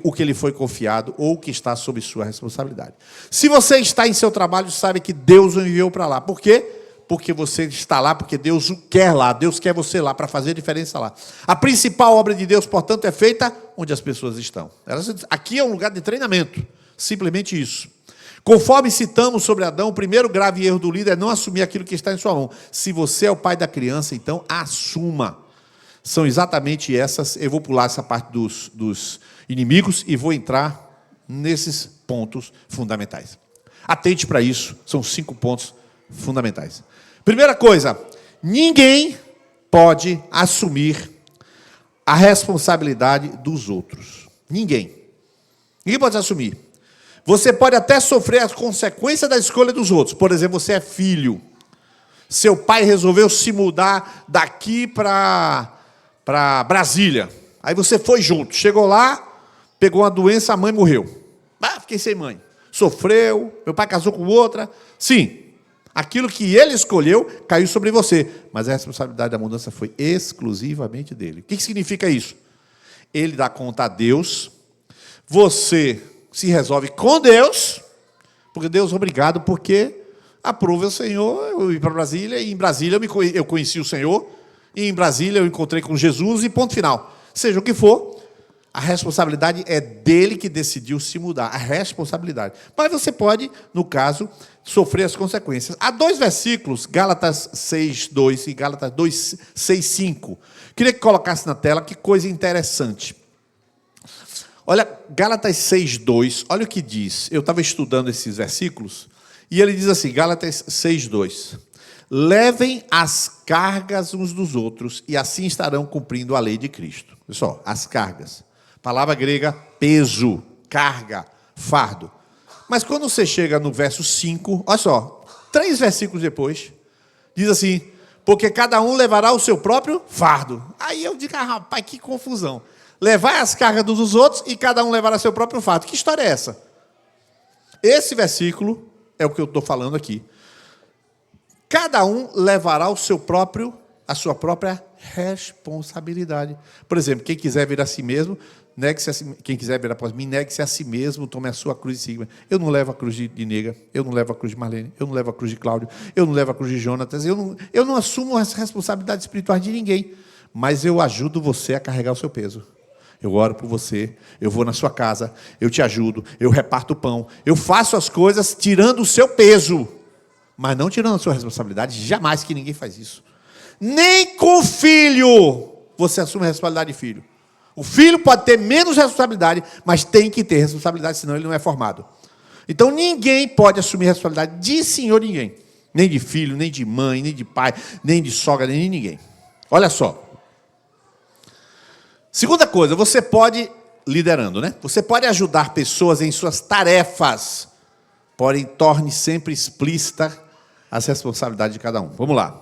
o que lhe foi confiado ou o que está sob sua responsabilidade. Se você está em seu trabalho, sabe que Deus o enviou para lá. Por quê? Porque você está lá, porque Deus o quer lá. Deus quer você lá, para fazer a diferença lá. A principal obra de Deus, portanto, é feita onde as pessoas estão. Aqui é um lugar de treinamento. Simplesmente isso. Conforme citamos sobre Adão, o primeiro grave erro do líder é não assumir aquilo que está em sua mão. Se você é o pai da criança, então assuma. São exatamente essas. Eu vou pular essa parte dos inimigos e vou entrar nesses pontos fundamentais. Atente para isso. São 5 pontos fundamentais. Primeira coisa, ninguém pode assumir a responsabilidade dos outros. Ninguém. Ninguém pode assumir. Você pode até sofrer as consequências da escolha dos outros. Por exemplo, você é filho. Seu pai resolveu se mudar daqui para Brasília. Aí você foi junto. Chegou lá, pegou uma doença, a mãe morreu. Fiquei sem mãe. Sofreu, meu pai casou com outra. Sim, aquilo que ele escolheu caiu sobre você. Mas a responsabilidade da mudança foi exclusivamente dele. O que significa isso? Ele dá conta a Deus. Você se resolve com Deus, porque Deus, obrigado, porque aprova o Senhor. Eu ir para Brasília, e em Brasília eu conheci o Senhor, e em Brasília eu encontrei com Jesus, e ponto final. Seja o que for, a responsabilidade é dele que decidiu se mudar, a responsabilidade. Mas você pode, no caso, sofrer as consequências. Há 2 versículos, Gálatas 6:2 e Gálatas 6:5. Queria que colocasse na tela, que coisa interessante. Olha, Gálatas 6:2, olha o que diz. Eu estava estudando esses versículos, e ele diz assim, Gálatas 6:2. Levem as cargas uns dos outros, e assim estarão cumprindo a lei de Cristo. Pessoal, as cargas. Palavra grega, peso, carga, fardo. Mas quando você chega no verso 5, olha só, 3 versículos depois, diz assim, porque cada um levará o seu próprio fardo. Aí eu digo, rapaz, que confusão. Levar as cargas dos outros e cada um levará seu próprio fardo. Que história é essa? Esse versículo é o que eu estou falando aqui. Cada um levará a sua própria responsabilidade. Por exemplo, quem quiser vir a si mesmo, negue-se a si, quem quiser vir após mim, negue-se a si mesmo, tome a sua cruz e siga. Eu não levo a cruz de Nega, eu não levo a cruz de Marlene, eu não levo a cruz de Cláudio, eu não levo a cruz de Jonatas, eu não assumo as responsabilidades espirituais de ninguém, mas eu ajudo você a carregar o seu peso. Eu oro por você, eu vou na sua casa, eu te ajudo, eu reparto o pão, eu faço as coisas tirando o seu peso, mas não tirando a sua responsabilidade, jamais, que ninguém faz isso. Nem com o filho você assume a responsabilidade de filho. O filho pode ter menos responsabilidade, mas tem que ter responsabilidade, senão ele não é formado. Então ninguém pode assumir a responsabilidade de senhor ninguém. Nem de filho, nem de mãe, nem de pai, nem de sogra, nem de ninguém. Olha só. Segunda coisa, você pode, liderando, né? Você pode ajudar pessoas em suas tarefas, porém torne sempre explícita as responsabilidades de cada um. Vamos lá.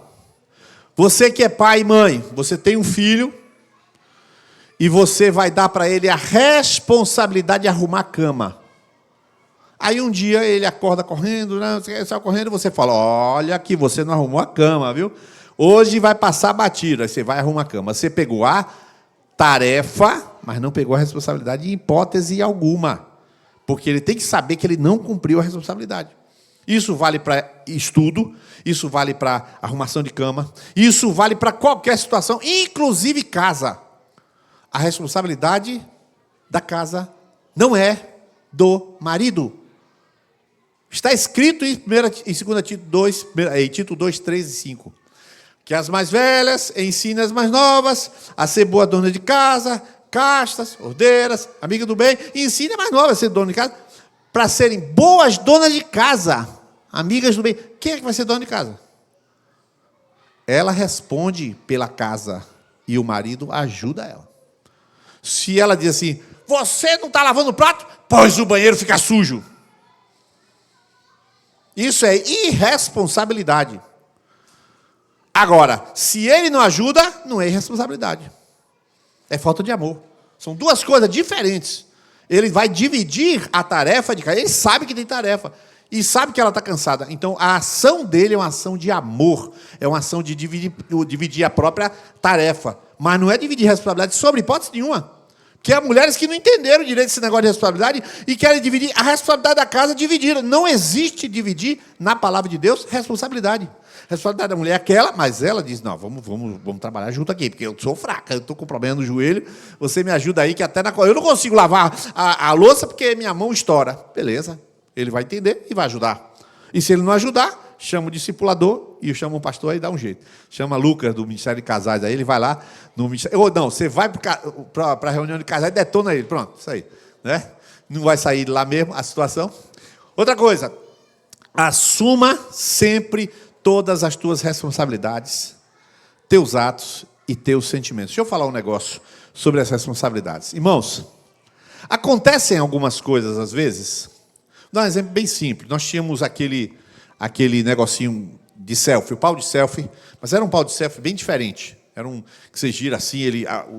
Você que é pai e mãe, você tem um filho e você vai dar para ele a responsabilidade de arrumar a cama. Aí um dia ele acorda correndo, né? Você sai correndo, você fala, olha aqui, você não arrumou a cama, viu? Hoje vai passar batida, aí você vai arrumar a cama. Você pegou a tarefa, mas não pegou a responsabilidade em hipótese alguma. Porque ele tem que saber que ele não cumpriu a responsabilidade. Isso vale para estudo, isso vale para arrumação de cama, isso vale para qualquer situação, inclusive casa. A responsabilidade da casa não é do marido. Está escrito em 2 Tito 2, 3 e 5. Que as mais velhas ensinem as mais novas a ser boa dona de casa, castas, ordeiras, amiga do bem, e ensine a mais nova a ser dona de casa, para serem boas donas de casa, amigas do bem. Quem é que vai ser dona de casa? Ela responde pela casa e o marido ajuda ela. Se ela diz assim, você não está lavando o prato, pois o banheiro fica sujo. Isso é irresponsabilidade. Agora, se ele não ajuda, não é irresponsabilidade. É falta de amor. São duas coisas diferentes. Ele vai dividir a tarefa de cada. Ele sabe que tem tarefa. E sabe que ela está cansada. Então, a ação dele é uma ação de amor. É uma ação de dividir a própria tarefa. Mas não é dividir responsabilidade sobre hipótese nenhuma. Porque há mulheres que não entenderam direito esse negócio de responsabilidade e querem dividir a responsabilidade da casa dividida. Não existe dividir, na palavra de Deus, responsabilidade. A responsabilidade da mulher é aquela, mas ela diz, não, vamos trabalhar junto aqui, porque eu sou fraca, eu estou com problema no joelho, você me ajuda aí, que até eu não consigo lavar a louça porque minha mão estoura. Beleza, ele vai entender e vai ajudar. E se ele não ajudar, chama o discipulador e chama o pastor aí, dá um jeito. Chama Lucas do Ministério de Casais, aí ele vai lá no Ministério. Ou não, você vai para a reunião de casais e detona ele. Pronto, isso aí. Né? Não vai sair de lá mesmo a situação. Outra coisa, assuma sempre todas as tuas responsabilidades, teus atos e teus sentimentos. Deixa eu falar um negócio sobre as responsabilidades. Irmãos, acontecem algumas coisas às vezes. Vou dar um exemplo bem simples. Nós tínhamos aquele negocinho de selfie, o pau de selfie, mas era um pau de selfie bem diferente. Era um que você gira assim,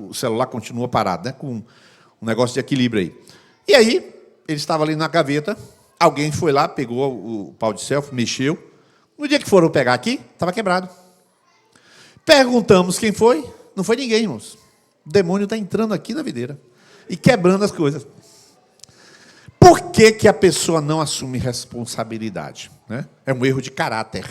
o celular continua parado, né? Com um negócio de equilíbrio aí. E aí, ele estava ali na gaveta, alguém foi lá, pegou o pau de selfie, mexeu. No dia que foram pegar aqui, estava quebrado. Perguntamos quem foi, não foi ninguém, irmãos. O demônio está entrando aqui na videira e quebrando as coisas. Por que a pessoa não assume responsabilidade? Né? É um erro de caráter.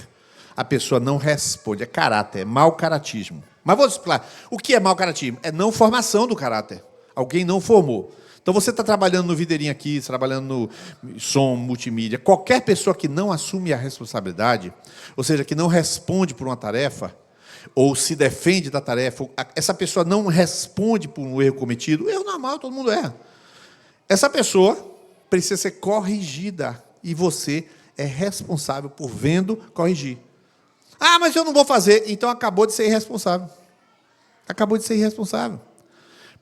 A pessoa não responde, é caráter, é mau caratismo. Mas vou explicar, o que é mau caratismo? É não formação do caráter. Alguém não formou. Então você está trabalhando no videirinho aqui, trabalhando no som, multimídia. Qualquer pessoa que não assume a responsabilidade, ou seja, que não responde por uma tarefa, ou se defende da tarefa, essa pessoa não responde por um erro cometido, erro normal, todo mundo erra. Essa pessoa precisa ser corrigida, e você é responsável por vendo corrigir. Ah, mas eu não vou fazer. Então acabou de ser irresponsável. Acabou de ser irresponsável.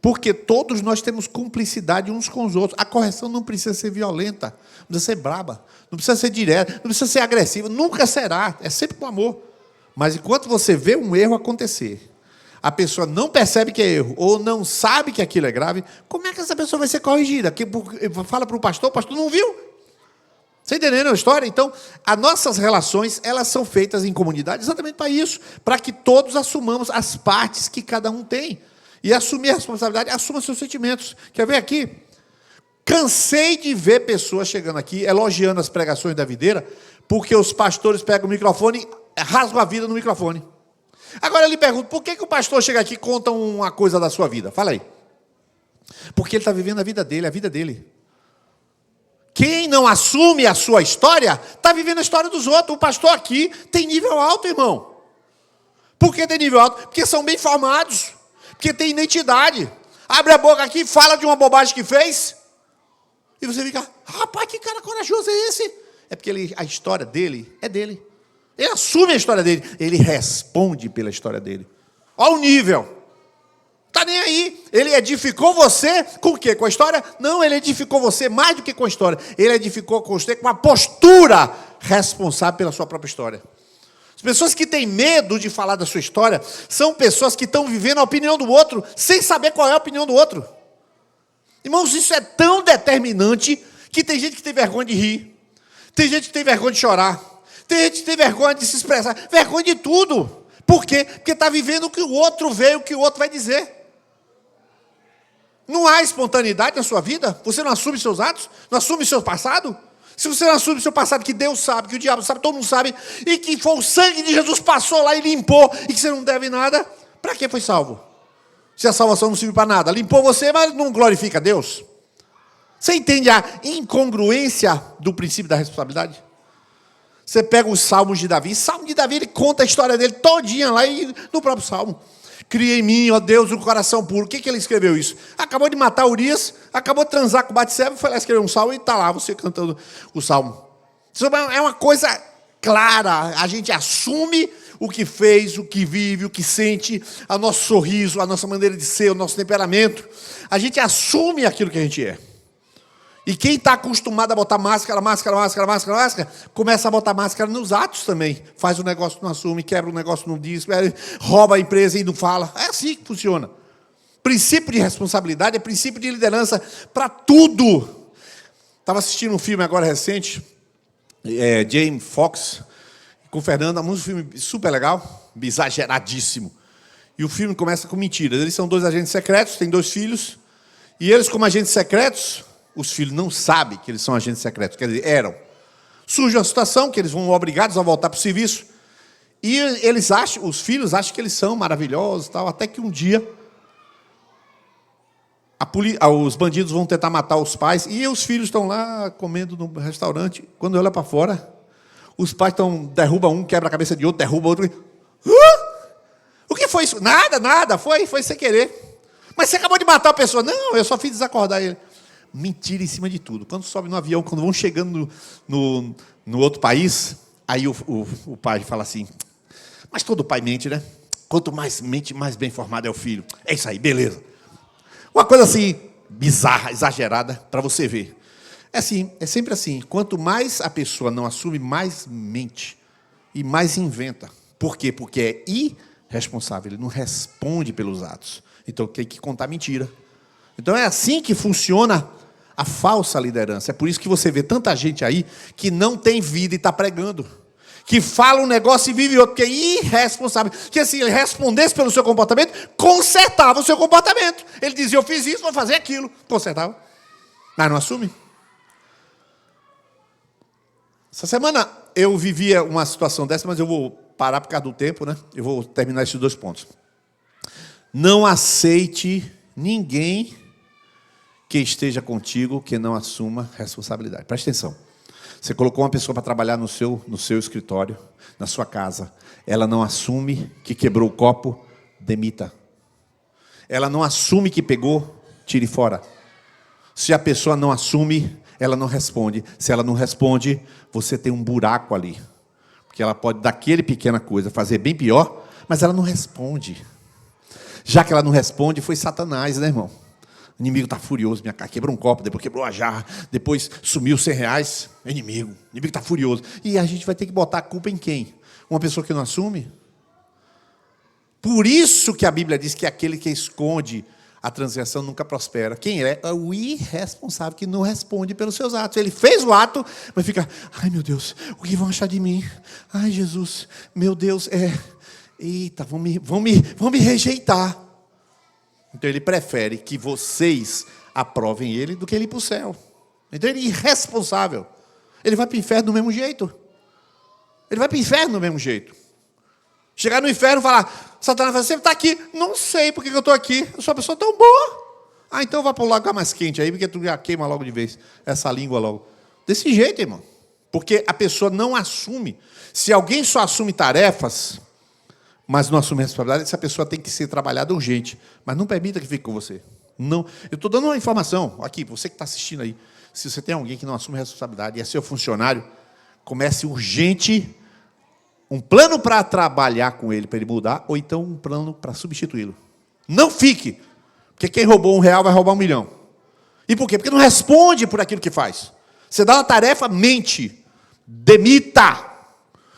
Porque todos nós temos cumplicidade uns com os outros. A correção não precisa ser violenta, não precisa ser braba, não precisa ser direta, não precisa ser agressiva, nunca será, é sempre com amor. Mas enquanto você vê um erro acontecer, a pessoa não percebe que é erro, ou não sabe que aquilo é grave, como é que essa pessoa vai ser corrigida? Fala para o pastor não viu? Você entendendo a história? Então, as nossas relações, elas são feitas em comunidade exatamente para isso, para que todos assumamos as partes que cada um tem. E assumir a responsabilidade, assuma seus sentimentos. Quer ver aqui? Cansei de ver pessoas chegando aqui, elogiando as pregações da videira, porque os pastores pegam o microfone e rasgam a vida no microfone. Agora eu lhe pergunto, por que o pastor chega aqui e conta uma coisa da sua vida? Fala aí. Porque ele está vivendo a vida dele, a vida dele. Quem não assume a sua história, está vivendo a história dos outros. O pastor aqui tem nível alto, irmão. Por que tem nível alto? Porque são bem formados. Porque tem identidade. Abre a boca aqui e fala de uma bobagem que fez. E você fica, rapaz, que cara corajoso é esse? É porque a história dele é dele. Ele assume a história dele. Ele responde pela história dele. Olha o nível. Está nem aí. Ele edificou você com o quê? Com a história? Não, ele edificou você mais do que com a história. Ele edificou você com uma postura responsável pela sua própria história. As pessoas que têm medo de falar da sua história são pessoas que estão vivendo a opinião do outro sem saber qual é a opinião do outro. Irmãos, isso é tão determinante que tem gente que tem vergonha de rir, tem gente que tem vergonha de chorar, tem gente que tem vergonha de se expressar, vergonha de tudo. Por quê? Porque está vivendo o que o outro vê, o que o outro vai dizer. Não há espontaneidade na sua vida? Você não assume seus atos? Não assume seu passado? Se você não assume seu passado, que Deus sabe, que o diabo sabe, todo mundo sabe, e que foi o sangue de Jesus passou lá e limpou, e que você não deve nada, para que foi salvo? Se a salvação não serve para nada. Limpou você, mas não glorifica a Deus. Você entende a incongruência do princípio da responsabilidade? Você pega os salmos de Davi, Salmo de Davi, ele conta a história dele todinha lá no próprio salmo. Cria em mim, ó Deus, um coração puro. O que ele escreveu isso? Acabou de matar Urias, acabou de transar com Batseba, foi lá escrever um salmo e está lá você cantando o salmo. Isso é uma coisa clara. A gente assume o que fez, o que vive, o que sente, o nosso sorriso, a nossa maneira de ser, o nosso temperamento. A gente assume aquilo que a gente é. E quem está acostumado a botar máscara, começa a botar máscara nos atos também. Faz o negócio, não assume, quebra o negócio, não diz, rouba a empresa e não fala. É assim que funciona. Princípio de responsabilidade é princípio de liderança para tudo. Estava assistindo um filme agora recente, Jamie Foxx, com o Fernando, um filme super legal, exageradíssimo. E o filme começa com mentiras. Eles são 2 agentes secretos, têm 2 filhos, e eles, como agentes secretos, os filhos não sabem que eles são agentes secretos, quer dizer, eram. Surge uma situação que eles vão obrigados a voltar para o serviço, e eles acham, os filhos acham que eles são maravilhosos, tal, até que um dia os bandidos vão tentar matar os pais, e os filhos estão lá comendo no restaurante. Quando olha para fora, os pais derrubam um, quebra a cabeça de outro, derruba outro. O que foi isso? Nada, foi sem querer. Mas você acabou de matar a pessoa. Não, eu só fiz desacordar ele. Mentira em cima de tudo. Quando sobe no avião, quando vão chegando no outro país, aí o pai fala assim, mas todo pai mente, né? Quanto mais mente, mais bem formado é o filho. É isso aí, beleza. Uma coisa assim, bizarra, exagerada, para você ver. É assim, é sempre assim. Quanto mais a pessoa não assume, mais mente e mais inventa. Por quê? Porque é irresponsável, ele não responde pelos atos. Então tem que contar mentira. Então é assim que funciona a falsa liderança. É por isso que você vê tanta gente aí que não tem vida e está pregando. Que fala um negócio e vive outro, que é irresponsável. Que se ele respondesse pelo seu comportamento, consertava o seu comportamento. Ele dizia, eu fiz isso, vou fazer aquilo. Consertava. Mas não assume. Essa semana eu vivia uma situação dessa, mas eu vou parar por causa do tempo, né? Eu vou terminar esses 2 pontos. Não aceite ninguém que esteja contigo que não assuma responsabilidade. Preste atenção. Você colocou uma pessoa para trabalhar no seu escritório, na sua casa. Ela não assume que quebrou o copo, demita. Ela não assume que pegou, tire fora. Se a pessoa não assume, ela não responde. Se ela não responde, você tem um buraco ali. Porque ela pode, daquele pequena coisa, fazer bem pior, mas ela não responde. Já que ela não responde, foi Satanás, né, irmão? O inimigo está furioso, minha cara quebrou um copo, depois quebrou a jarra, depois sumiu R$100, é inimigo. O inimigo está furioso. E a gente vai ter que botar a culpa em quem? Uma pessoa que não assume? Por isso que a Bíblia diz que aquele que esconde a transgressão nunca prospera. Quem é? É o irresponsável que não responde pelos seus atos. Ele fez o ato, mas fica, ai meu Deus, o que vão achar de mim? Ai Jesus, meu Deus, eita, vão me rejeitar. Então ele prefere que vocês aprovem ele do que ele ir para o céu. Então ele é irresponsável. Ele vai para o inferno do mesmo jeito. Ele vai para o inferno do mesmo jeito. Chegar no inferno e falar, Satanás vai, você está aqui. Não sei por que eu estou aqui. Eu sou uma pessoa tão boa. Então vai para o lugar mais quente aí, porque tu já queima logo de vez essa língua logo. Desse jeito, irmão. Porque a pessoa não assume. Se alguém só assume tarefas, mas não assume responsabilidade, essa pessoa tem que ser trabalhada urgente. Mas não permita que fique com você. Não. Eu estou dando uma informação aqui, você que está assistindo aí. Se você tem alguém que não assume responsabilidade e é seu funcionário, comece urgente um plano para trabalhar com ele, para ele mudar, ou então um plano para substituí-lo. Não fique, porque quem roubou R$1 vai roubar 1 milhão. E por quê? Porque não responde por aquilo que faz. Você dá uma tarefa, mente, demita.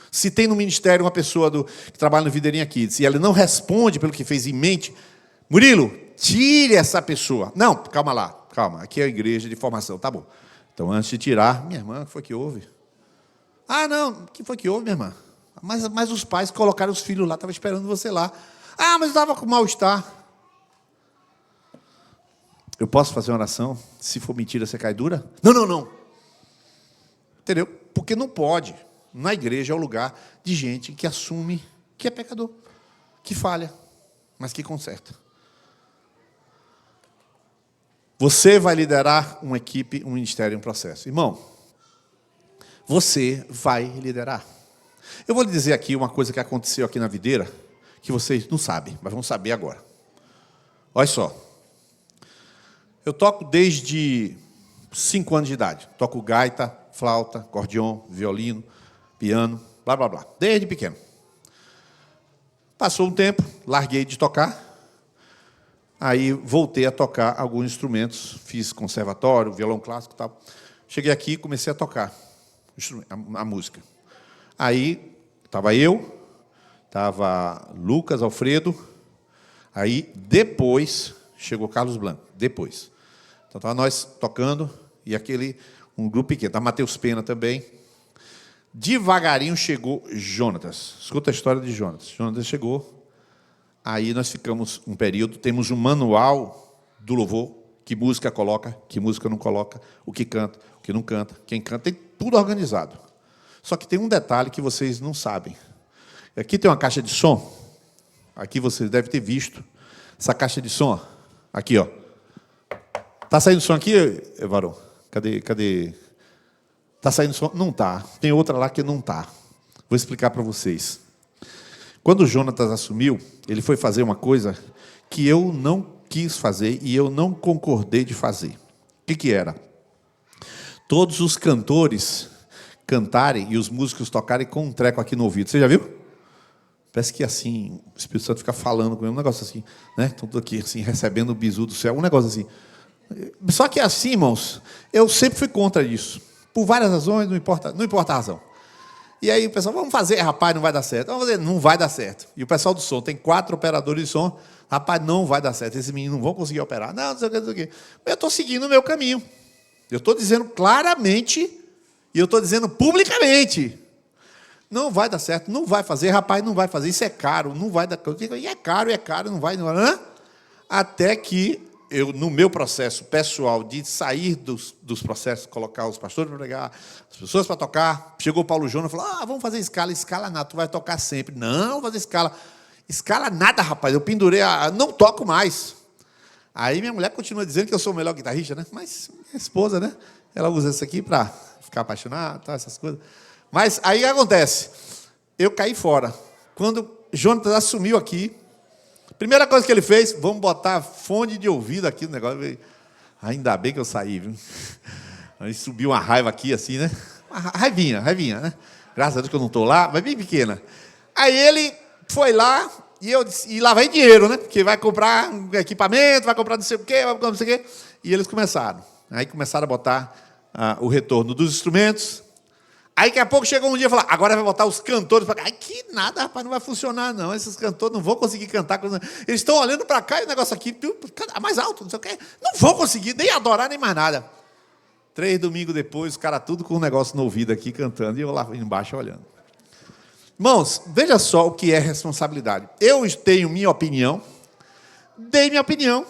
Se tem no ministério uma pessoa que trabalha no Videirinha Kids, e ela não responde pelo que fez em mente, Murilo, tire essa pessoa. Não, calma lá, calma, aqui é a igreja de formação, tá bom. Então, antes de tirar, minha irmã, o que foi que houve? Ah, não, o que foi que houve, minha irmã? Mas os pais colocaram os filhos lá, estavam esperando você lá. Ah, mas eu estava com mal-estar. Eu posso fazer uma oração? Se for mentira, você cai dura? Não. Entendeu? Porque não pode. Na igreja é o lugar de gente que assume que é pecador, que falha, mas que conserta. Você vai liderar uma equipe, um ministério, um processo. Irmão, você vai liderar. Eu vou lhe dizer aqui uma coisa que aconteceu aqui na Videira, que vocês não sabem, mas vão saber agora. Olha só. Eu toco desde 5 anos de idade. Toco gaita, flauta, acordeon, violino, piano, blá, blá, blá. Desde pequeno. Passou um tempo, larguei de tocar. Aí voltei a tocar alguns instrumentos, fiz conservatório, violão clássico e tal. Cheguei aqui e comecei a tocar a música. Aí estava eu, estava Lucas, Alfredo, aí depois chegou Carlos Blanco, depois. Então estava nós tocando e um grupo pequeno, estava Matheus Pena também. Devagarinho chegou Jonatas. Escuta a história de Jonatas. Jonatas chegou. Aí nós ficamos um período, temos um manual do louvor, que música coloca, que música não coloca, o que canta, o que não canta, quem canta, tem tudo organizado. Só que tem um detalhe que vocês não sabem. Aqui tem uma caixa de som, aqui vocês devem ter visto, essa caixa de som, aqui, ó. Tá saindo som aqui, Varão? Cadê? Tá saindo som? Não tá. Tem outra lá que não tá. Vou explicar para vocês. Quando o Jonatas assumiu, ele foi fazer uma coisa que eu não quis fazer e eu não concordei de fazer. O que era? Todos os cantores cantarem e os músicos tocarem com um treco aqui no ouvido. Você já viu? Parece que assim, o Espírito Santo fica falando com ele, um negócio assim, né? Tudo aqui assim, recebendo o bizu do céu, um negócio assim. Só que assim, irmãos, eu sempre fui contra isso. Por várias razões, não importa a razão. E aí o pessoal, vamos fazer, rapaz, não vai dar certo. Vamos fazer, não vai dar certo. E o pessoal do som, tem 4 operadores de som, rapaz, não vai dar certo. Esses meninos não vão conseguir operar. Não sei o que, não sei o que. Eu estou seguindo o meu caminho. Eu estou dizendo claramente e eu estou dizendo publicamente. Não vai dar certo, não vai fazer, rapaz, não vai fazer. Isso é caro, não vai dar. E é caro, não vai. Até que eu, no meu processo pessoal de sair dos processos, colocar os pastores para pregar, as pessoas para tocar, chegou o Paulo Júnior e falou, vamos fazer escala nada, tu vai tocar sempre. Não, vamos fazer escala nada, rapaz, eu pendurei, não toco mais. Aí minha mulher continua dizendo que eu sou o melhor guitarrista, né? Mas minha esposa, né? Ela usa isso aqui para ficar apaixonada, tal, essas coisas. Mas aí o que acontece? Eu caí fora. Quando Jonatas assumiu aqui, primeira coisa que ele fez, vamos botar fone de ouvido aqui no negócio. Ainda bem que eu saí, viu? Aí subiu uma raiva aqui, assim, né? Uma raivinha, né? Graças a Deus que eu não estou lá, mas bem pequena. Aí ele foi lá, e lá vai dinheiro, né? Porque vai comprar um equipamento, vai comprar não sei o quê, vai comprar não sei o quê. E eles começaram. Aí começaram a botar o retorno dos instrumentos. Aí, daqui a pouco, chegou um dia e falou, agora vai botar os cantores para cá. Ai, que nada, rapaz, não vai funcionar, não. Esses cantores não vão conseguir cantar. Eles estão olhando para cá e o negócio aqui, mais alto, não sei o quê. Não vão conseguir nem adorar, nem mais nada. 3 domingos depois, os caras tudo com um negócio no ouvido aqui, cantando, e eu lá embaixo olhando. Irmãos, veja só o que é responsabilidade. Eu tenho minha opinião, dei minha opinião,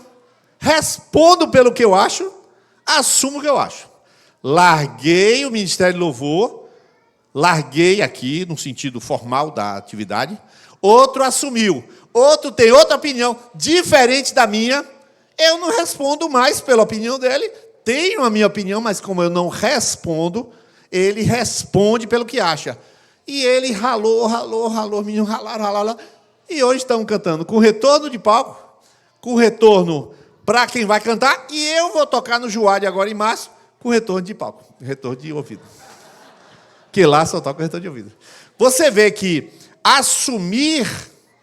respondo pelo que eu acho, assumo o que eu acho. Larguei o Ministério de Louvor, larguei aqui, no sentido formal da atividade, outro assumiu, outro tem outra opinião, diferente da minha, eu não respondo mais pela opinião dele, tenho a minha opinião, mas como eu não respondo, ele responde pelo que acha. E ele ralou, menino, ralaram, e hoje estamos cantando com retorno de palco, com retorno para quem vai cantar, e eu vou tocar no Juari agora em março, com retorno de palco, retorno de ouvido. Que lá só toca retorno de ouvido. Você vê que assumir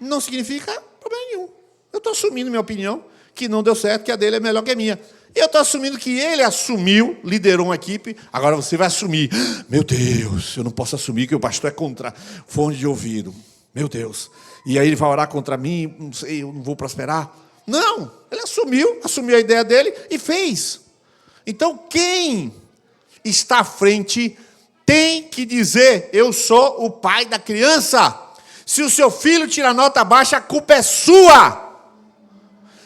não significa problema nenhum. Eu estou assumindo minha opinião, que não deu certo, que a dele é melhor que a minha. Eu estou assumindo que ele assumiu, liderou uma equipe, agora você vai assumir. Meu Deus, eu não posso assumir que o pastor é contra fone de ouvido. Meu Deus. E aí ele vai orar contra mim, não sei, eu não vou prosperar. Não, ele assumiu a ideia dele e fez. Então, quem está à frente tem que dizer, eu sou o pai da criança. Se o seu filho tira nota baixa, a culpa é sua.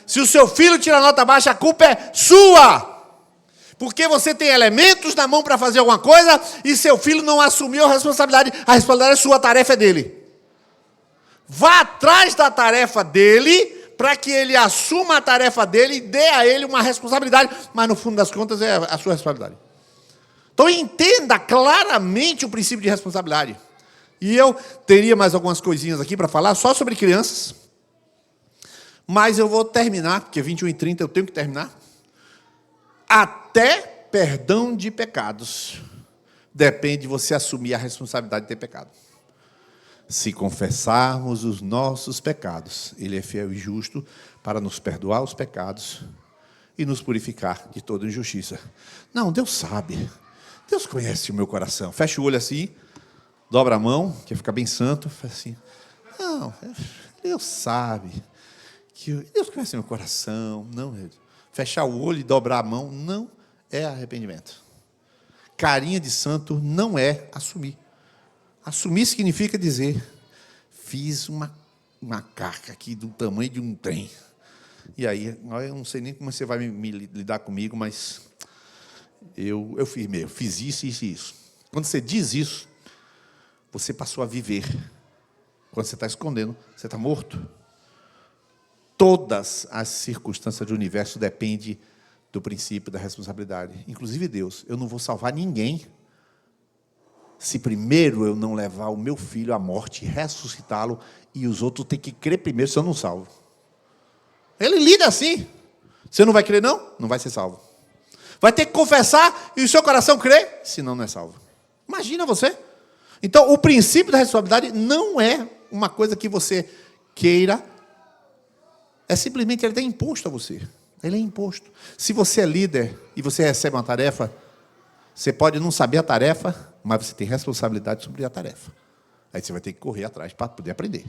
Se o seu filho tira nota baixa, a culpa é sua. Porque você tem elementos na mão para fazer alguma coisa e seu filho não assumiu a responsabilidade é sua, a tarefa é dele. Vá atrás da tarefa dele para que ele assuma a tarefa dele e dê a ele uma responsabilidade, mas no fundo das contas é a sua responsabilidade. Então entenda claramente o princípio de responsabilidade. E eu teria mais algumas coisinhas aqui para falar, só sobre crianças, mas eu vou terminar, porque 21h30 eu tenho que terminar. Até perdão de pecados depende de você assumir a responsabilidade de ter pecado. Se confessarmos os nossos pecados, Ele é fiel e justo para nos perdoar os pecados e nos purificar de toda injustiça. Não, Deus sabe. Deus conhece o meu coração. Fecha o olho assim, dobra a mão, quer ficar bem santo, faz assim. Não, Deus sabe. Deus conhece o meu coração. Não, fechar o olho e dobrar a mão não é arrependimento. Carinha de santo não é assumir. Assumir significa dizer, fiz uma caca aqui do tamanho de um trem. E aí, eu não sei nem como você vai me lidar comigo, mas eu fiz isso, isso e isso. Quando você diz isso, você passou a viver. Quando você está escondendo, você está morto. Todas as circunstâncias do universo dependem do princípio da responsabilidade. Inclusive Deus. Eu não vou salvar ninguém se primeiro eu não levar o meu filho à morte, ressuscitá-lo, e os outros têm que crer primeiro, se eu não salvo. Ele lida assim. Você não vai crer, não? Não vai ser salvo. Vai ter que confessar e o seu coração crer, senão não é salvo. Imagina você. Então, o princípio da responsabilidade não é uma coisa que você queira, é simplesmente ele é imposto a você. Ele é imposto. Se você é líder e você recebe uma tarefa, você pode não saber a tarefa, mas você tem responsabilidade sobre a tarefa. Aí você vai ter que correr atrás para poder aprender.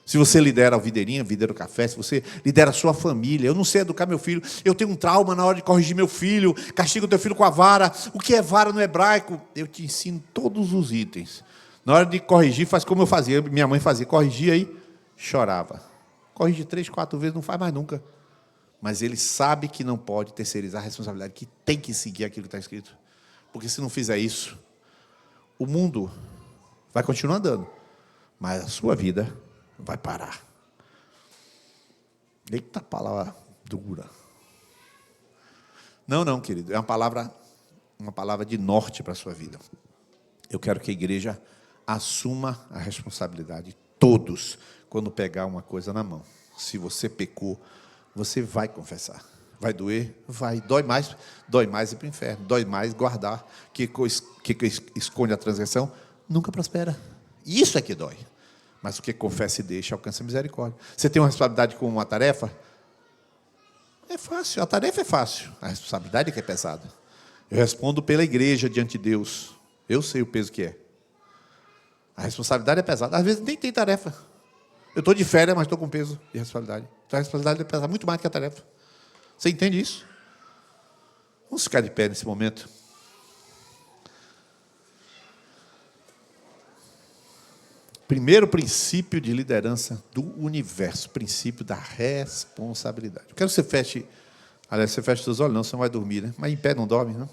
Se você lidera o videirinha, lidera o café, se você lidera a sua família, eu não sei educar meu filho, eu tenho um trauma na hora de corrigir meu filho, castigo teu filho com a vara. O que é vara no hebraico? Eu te ensino todos os itens. Na hora de corrigir, faz como eu fazia, minha mãe fazia, corrigia e chorava. Corrige 3, 4 vezes, não faz mais nunca. Mas ele sabe que não pode terceirizar a responsabilidade, que tem que seguir aquilo que está escrito. Porque se não fizer isso, o mundo vai continuar andando, mas a sua vida vai parar. Eita palavra dura. Não, querido, é uma palavra de norte para a sua vida. Eu quero que a igreja assuma a responsabilidade, todos, quando pegar uma coisa na mão. Se você pecou, você vai confessar. Vai doer? Vai. Dói mais ir para o inferno. Dói mais guardar. Que esconde a transgressão, nunca prospera. Isso é que dói. Mas o que confessa e deixa, alcança a misericórdia. Você tem uma responsabilidade com uma tarefa? É fácil. A tarefa é fácil. A responsabilidade é que é pesada. Eu respondo pela igreja diante de Deus. Eu sei o peso que é. A responsabilidade é pesada. Às vezes nem tem tarefa. Eu estou de férias, mas estou com peso de responsabilidade. Então a responsabilidade é pesada muito mais do que a tarefa. Você entende isso? Vamos ficar de pé nesse momento. Primeiro princípio de liderança do universo, princípio da responsabilidade. Eu quero que você feche, aliás, você feche seus olhos, não, você não vai dormir, né? Mas em pé não dorme, não?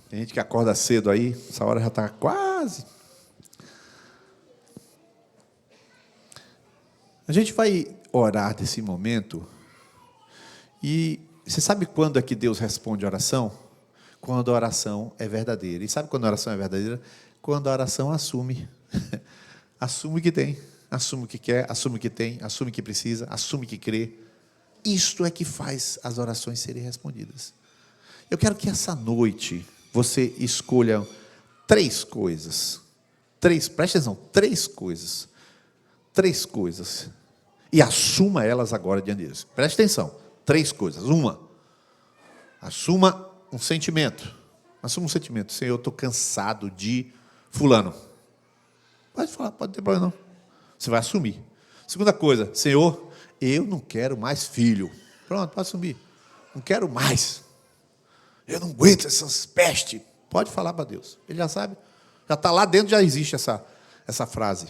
Tem gente que acorda cedo aí, essa hora já está quase. A gente vai orar nesse momento. E você sabe quando é que Deus responde a oração? Quando a oração é verdadeira. E sabe quando a oração é verdadeira? Quando a oração assume. Assume que tem, assume que quer, assume que tem, assume que precisa, assume que crê. Isto é que faz as orações serem respondidas. Eu quero que essa noite você escolha 3 coisas. Preste atenção, 3 coisas. 3 coisas. E assuma elas agora diante de Deus. Preste atenção. 3 coisas. Uma, assuma um sentimento. Assuma um sentimento. Senhor, eu estou cansado de fulano. Pode falar, pode ter problema não. Você vai assumir. Segunda coisa, Senhor, eu não quero mais filho. Pronto, pode assumir. Não quero mais. Eu não aguento essas pestes. Pode falar para Deus. Ele já sabe. Já está lá dentro, já existe essa frase.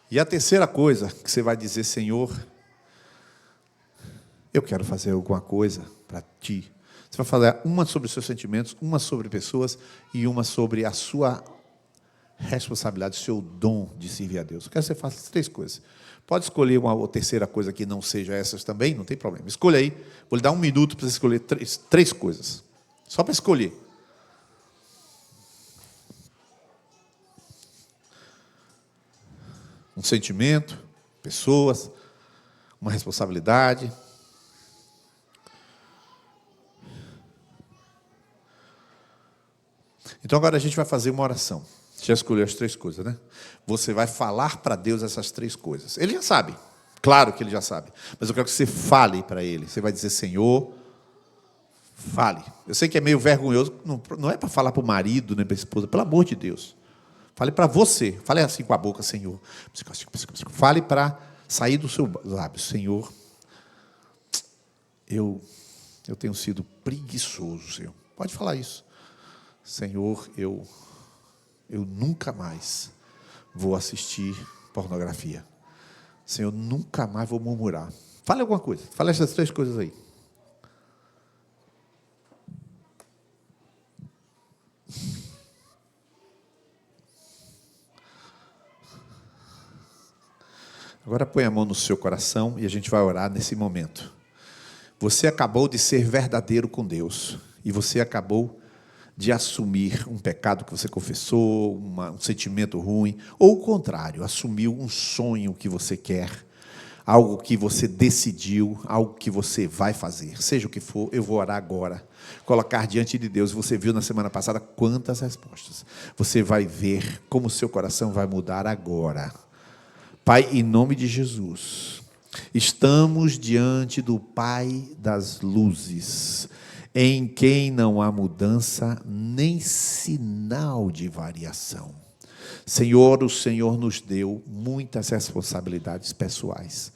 E a terceira coisa que você vai dizer, Senhor, eu quero fazer alguma coisa para Ti. Você vai falar uma sobre os seus sentimentos, uma sobre pessoas e uma sobre a sua responsabilidade, o seu dom de servir a Deus. Eu quero que você faça 3 coisas. Pode escolher uma terceira coisa que não seja essas também, não tem problema. Escolha aí. Vou lhe dar 1 minuto para você escolher 3 coisas. Só para escolher. Um sentimento, pessoas, uma responsabilidade. Então agora a gente vai fazer uma oração. Já escolheu as 3 coisas, né? Você vai falar para Deus essas 3 coisas. Ele já sabe. Claro que ele já sabe. Mas eu quero que você fale para ele. Você vai dizer, Senhor, fale. Eu sei que é meio vergonhoso. Não é para falar para o marido, nem para a esposa. Pelo amor de Deus. Fale para você. Fale assim com a boca, Senhor. Fale para sair do seu lábio. Senhor, eu tenho sido preguiçoso, Senhor. Pode falar isso. Senhor, eu nunca mais vou assistir pornografia. Senhor, nunca mais vou murmurar. Fale alguma coisa. Fale essas 3 coisas aí. Agora põe a mão no seu coração e a gente vai orar nesse momento. Você acabou de ser verdadeiro com Deus. E você acabou de assumir um pecado que você confessou, um sentimento ruim. Ou o contrário, assumiu um sonho que você quer. Algo que você decidiu, algo que você vai fazer. Seja o que for, eu vou orar agora. Colocar diante de Deus. Você viu na semana passada quantas respostas. Você vai ver como o seu coração vai mudar agora. Pai, em nome de Jesus, estamos diante do Pai das luzes, em quem não há mudança nem sinal de variação. Senhor, o Senhor nos deu muitas responsabilidades pessoais.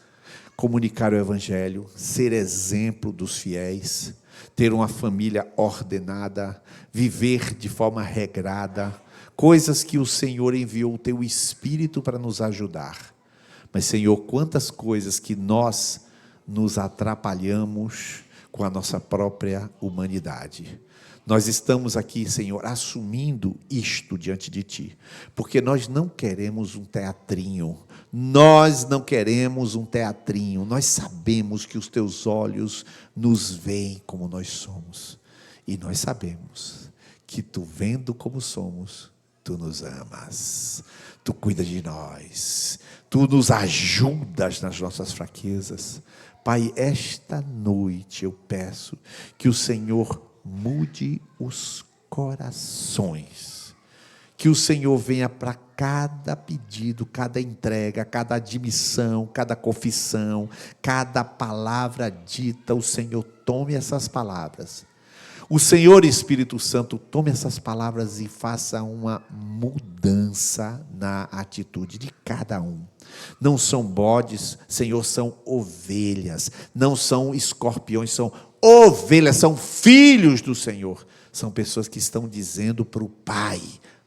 Comunicar o Evangelho, ser exemplo dos fiéis, ter uma família ordenada, viver de forma regrada, coisas que o Senhor enviou o Teu Espírito para nos ajudar. Mas, Senhor, quantas coisas que nós nos atrapalhamos com a nossa própria humanidade. Nós estamos aqui, Senhor, assumindo isto diante de Ti, porque nós não queremos um teatrinho, nós sabemos que os Teus olhos nos veem como nós somos, e nós sabemos que Tu, vendo como somos, Tu nos amas, Tu cuida de nós, Tu nos ajudas nas nossas fraquezas. Pai, esta noite eu peço que o Senhor mude os corações, que o Senhor venha para cada pedido, cada entrega, cada admissão, cada confissão, cada palavra dita. O Senhor tome essas palavras. O Senhor, Espírito Santo, tome essas palavras e faça uma mudança na atitude de cada um. Não são bodes, Senhor, são ovelhas. Não são escorpiões, são ovelhas, são filhos do Senhor. São pessoas que estão dizendo para o Pai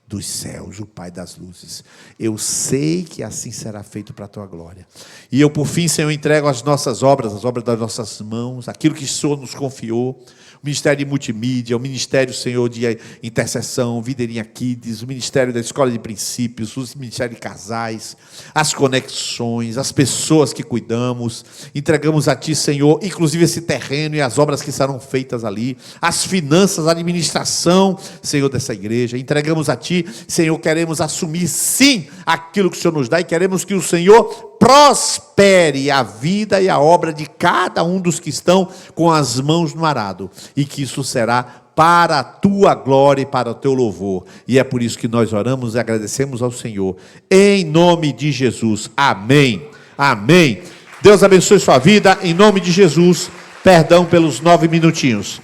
dos céus, o Pai das luzes: eu sei que assim será feito para a Tua glória. E eu, por fim, Senhor, entrego as nossas obras, as obras das nossas mãos, aquilo que o Senhor nos confiou, o Ministério de Multimídia, o Ministério, Senhor, de Intercessão, Videirinha Kids, o Ministério da Escola de Princípios, o Ministério de Casais, as conexões, as pessoas que cuidamos. Entregamos a Ti, Senhor, inclusive esse terreno e as obras que serão feitas ali, as finanças, a administração, Senhor, dessa igreja. Entregamos a Ti, Senhor, queremos assumir, sim, aquilo que o Senhor nos dá, e queremos que o Senhor prospere a vida e a obra de cada um dos que estão com as mãos no arado, e que isso será para a Tua glória e para o Teu louvor. E é por isso que nós oramos e agradecemos ao Senhor, em nome de Jesus. Amém, amém. Deus abençoe sua vida, em nome de Jesus. Perdão pelos 9 minutinhos.